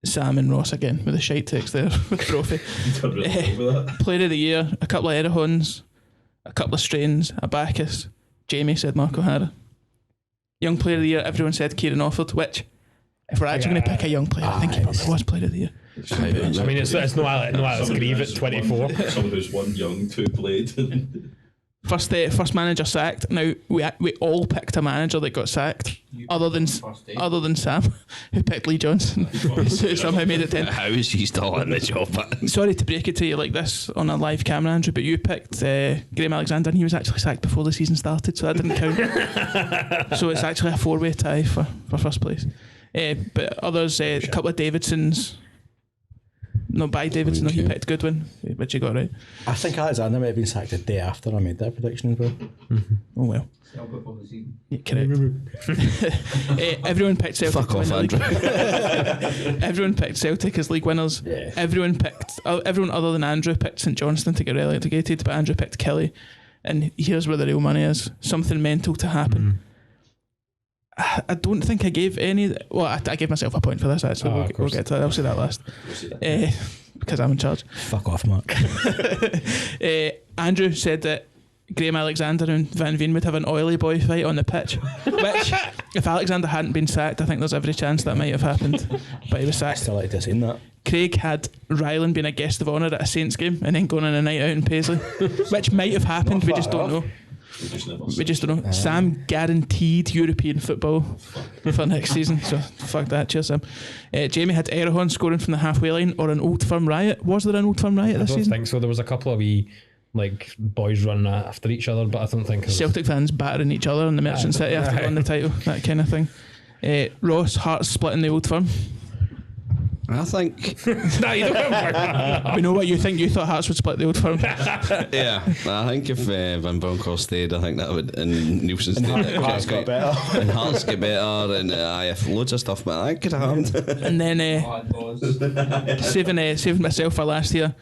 Sam and Ross again with a shite text there with Brophy. Player of the year, a couple of Erehons, a couple of Strains, a Bacchus. Jamie said Mark O'Hara. Young player of the year, everyone said Kieran Offord, which, if we're actually going to pick a young player, I think he probably was player of the year. I mean, it's no Alex Grieve at 24. Someone who's one young, two played. First manager sacked. Now we all picked a manager that got sacked, other than Sam, who picked Lee Johnson, who somehow made it 10. How is he still in the job? Sorry to break it to you like this on a live camera, Andrew, but you picked Graham Alexander, and he was actually sacked before the season started, so that didn't count. So it's actually a 4-way tie for first place. But others, a couple of Davidsons. No, by Davidson, he picked Goodwin, which you got right. I think Alexander might have been sacked the day after I made that prediction as well. Mm-hmm. Oh well. Yeah, correct. Everyone picked Celtic. Fuck off, Andrew. Everyone picked Celtic as league winners. Yeah. Everyone other than Andrew picked St Johnstone to get relegated, but Andrew picked Kelly. And here's where the real money is. Something mental to happen. I don't think I gave any. Well, I gave myself a point for this actually. We'll get to that. I'll say that last. Because I'm in charge. Fuck off, Mark. Andrew said that Graham Alexander and Van Veen would have an oily boy fight on the pitch, which, if Alexander hadn't been sacked, I think there's every chance that might have happened. But he was I sacked. still like to have seen that. Craig had Ryland being a guest of honour at a Saints game and then going on a night out in Paisley, which might have happened. We just don't know. We just don't know. Sam guaranteed European football for next season, so fuck that. Cheers, Sam. Jamie had Erehon scoring from the halfway line or an Old Firm riot. Was there an Old Firm riot this I don't season? think so. There was a couple of wee boys running after each other, but I don't think Celtic fans battering each other in the Merchant City after they won the title, that kind of thing. Ross, Hearts splitting the Old Firm. I think, No, you don't have We know what you think. You thought Hearts would split the Old Firm. yeah, I think if Van Bronckhorst stayed, I think that would, and Nielsen stayed, Hearts got better. and Hearts get better, and if loads of stuff, but that could have happened. And then saving myself for last year.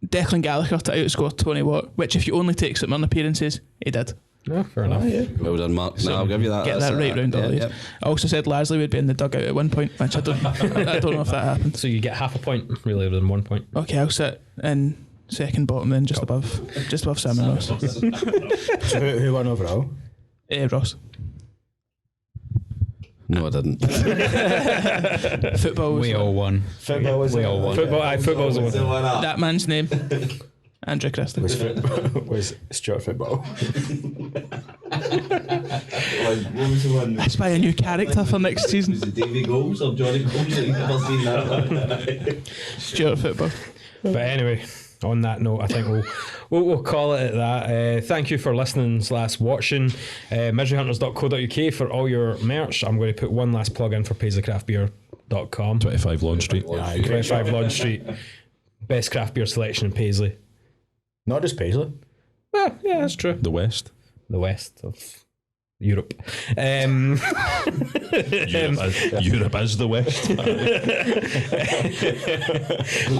Declan Gallagher to outscore Tony Watt, which if you only take St Mirren appearances, he did. No, fair enough. Well done, Mark. No, I'll give you that. Get That's that right round all these. yep. I also said Lasley would be in the dugout at one point, which I don't know if that happened. So you get half a point, really, than 1 point. Okay, I'll sit in second bottom then, just above Sam and Ross. So who won overall? Ross. No, I didn't. Football was We all won. Football was We all won. Football's the one. that man's name. Andrew Christie. was Stuart football. What was the one? That's by a new character for next season. Was it Davy Goals or Johnny Goals? You've never seen that one. Stuart Football. But anyway, on that note, I think we'll call it at that. Thank you for listening / watching. MiseryHunters.co.uk for all your merch. I'm going to put one last plug in for PaisleyCraftBeer.com. 25 Lawn Street. 25 Lawn Street. Best craft beer selection in Paisley. Not just Paisley. Well, yeah, that's true. The West. The west of Europe. Europe is the West.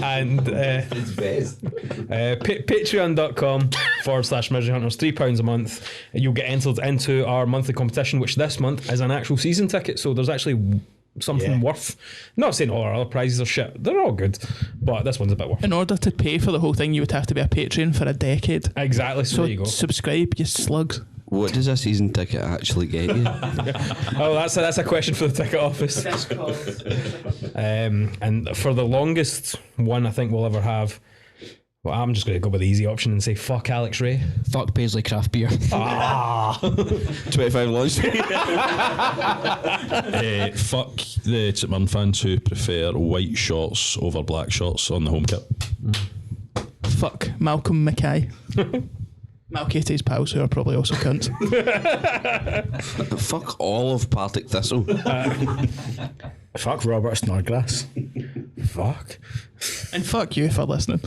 And It's best. Patreon.com /MiseryHunters, £3 a month. You'll get entered into our monthly competition, which this month is an actual season ticket. So there's actually something worth. Not saying all our other prizes are shit, they're all good, but this one's a bit worth. In order to pay for the whole thing, you would have to be a patron for a decade. Exactly. So there you go. Subscribe, you slugs. What does a season ticket actually get you? Oh, that's a question for the ticket office. And for the longest one I think we'll ever have, well, I'm just going to go with the easy option and say fuck Alex Ray. Fuck Paisley Craft Beer. 25 Lawn Street. Fuck the St Mirren fans who prefer white shorts over black shorts on the home kit. Fuck Malcolm Mackay. Malkate's pals who are probably also cunts. Fuck all of Partick Thistle. Fuck Robert Snodgrass. Fuck. And fuck you for listening.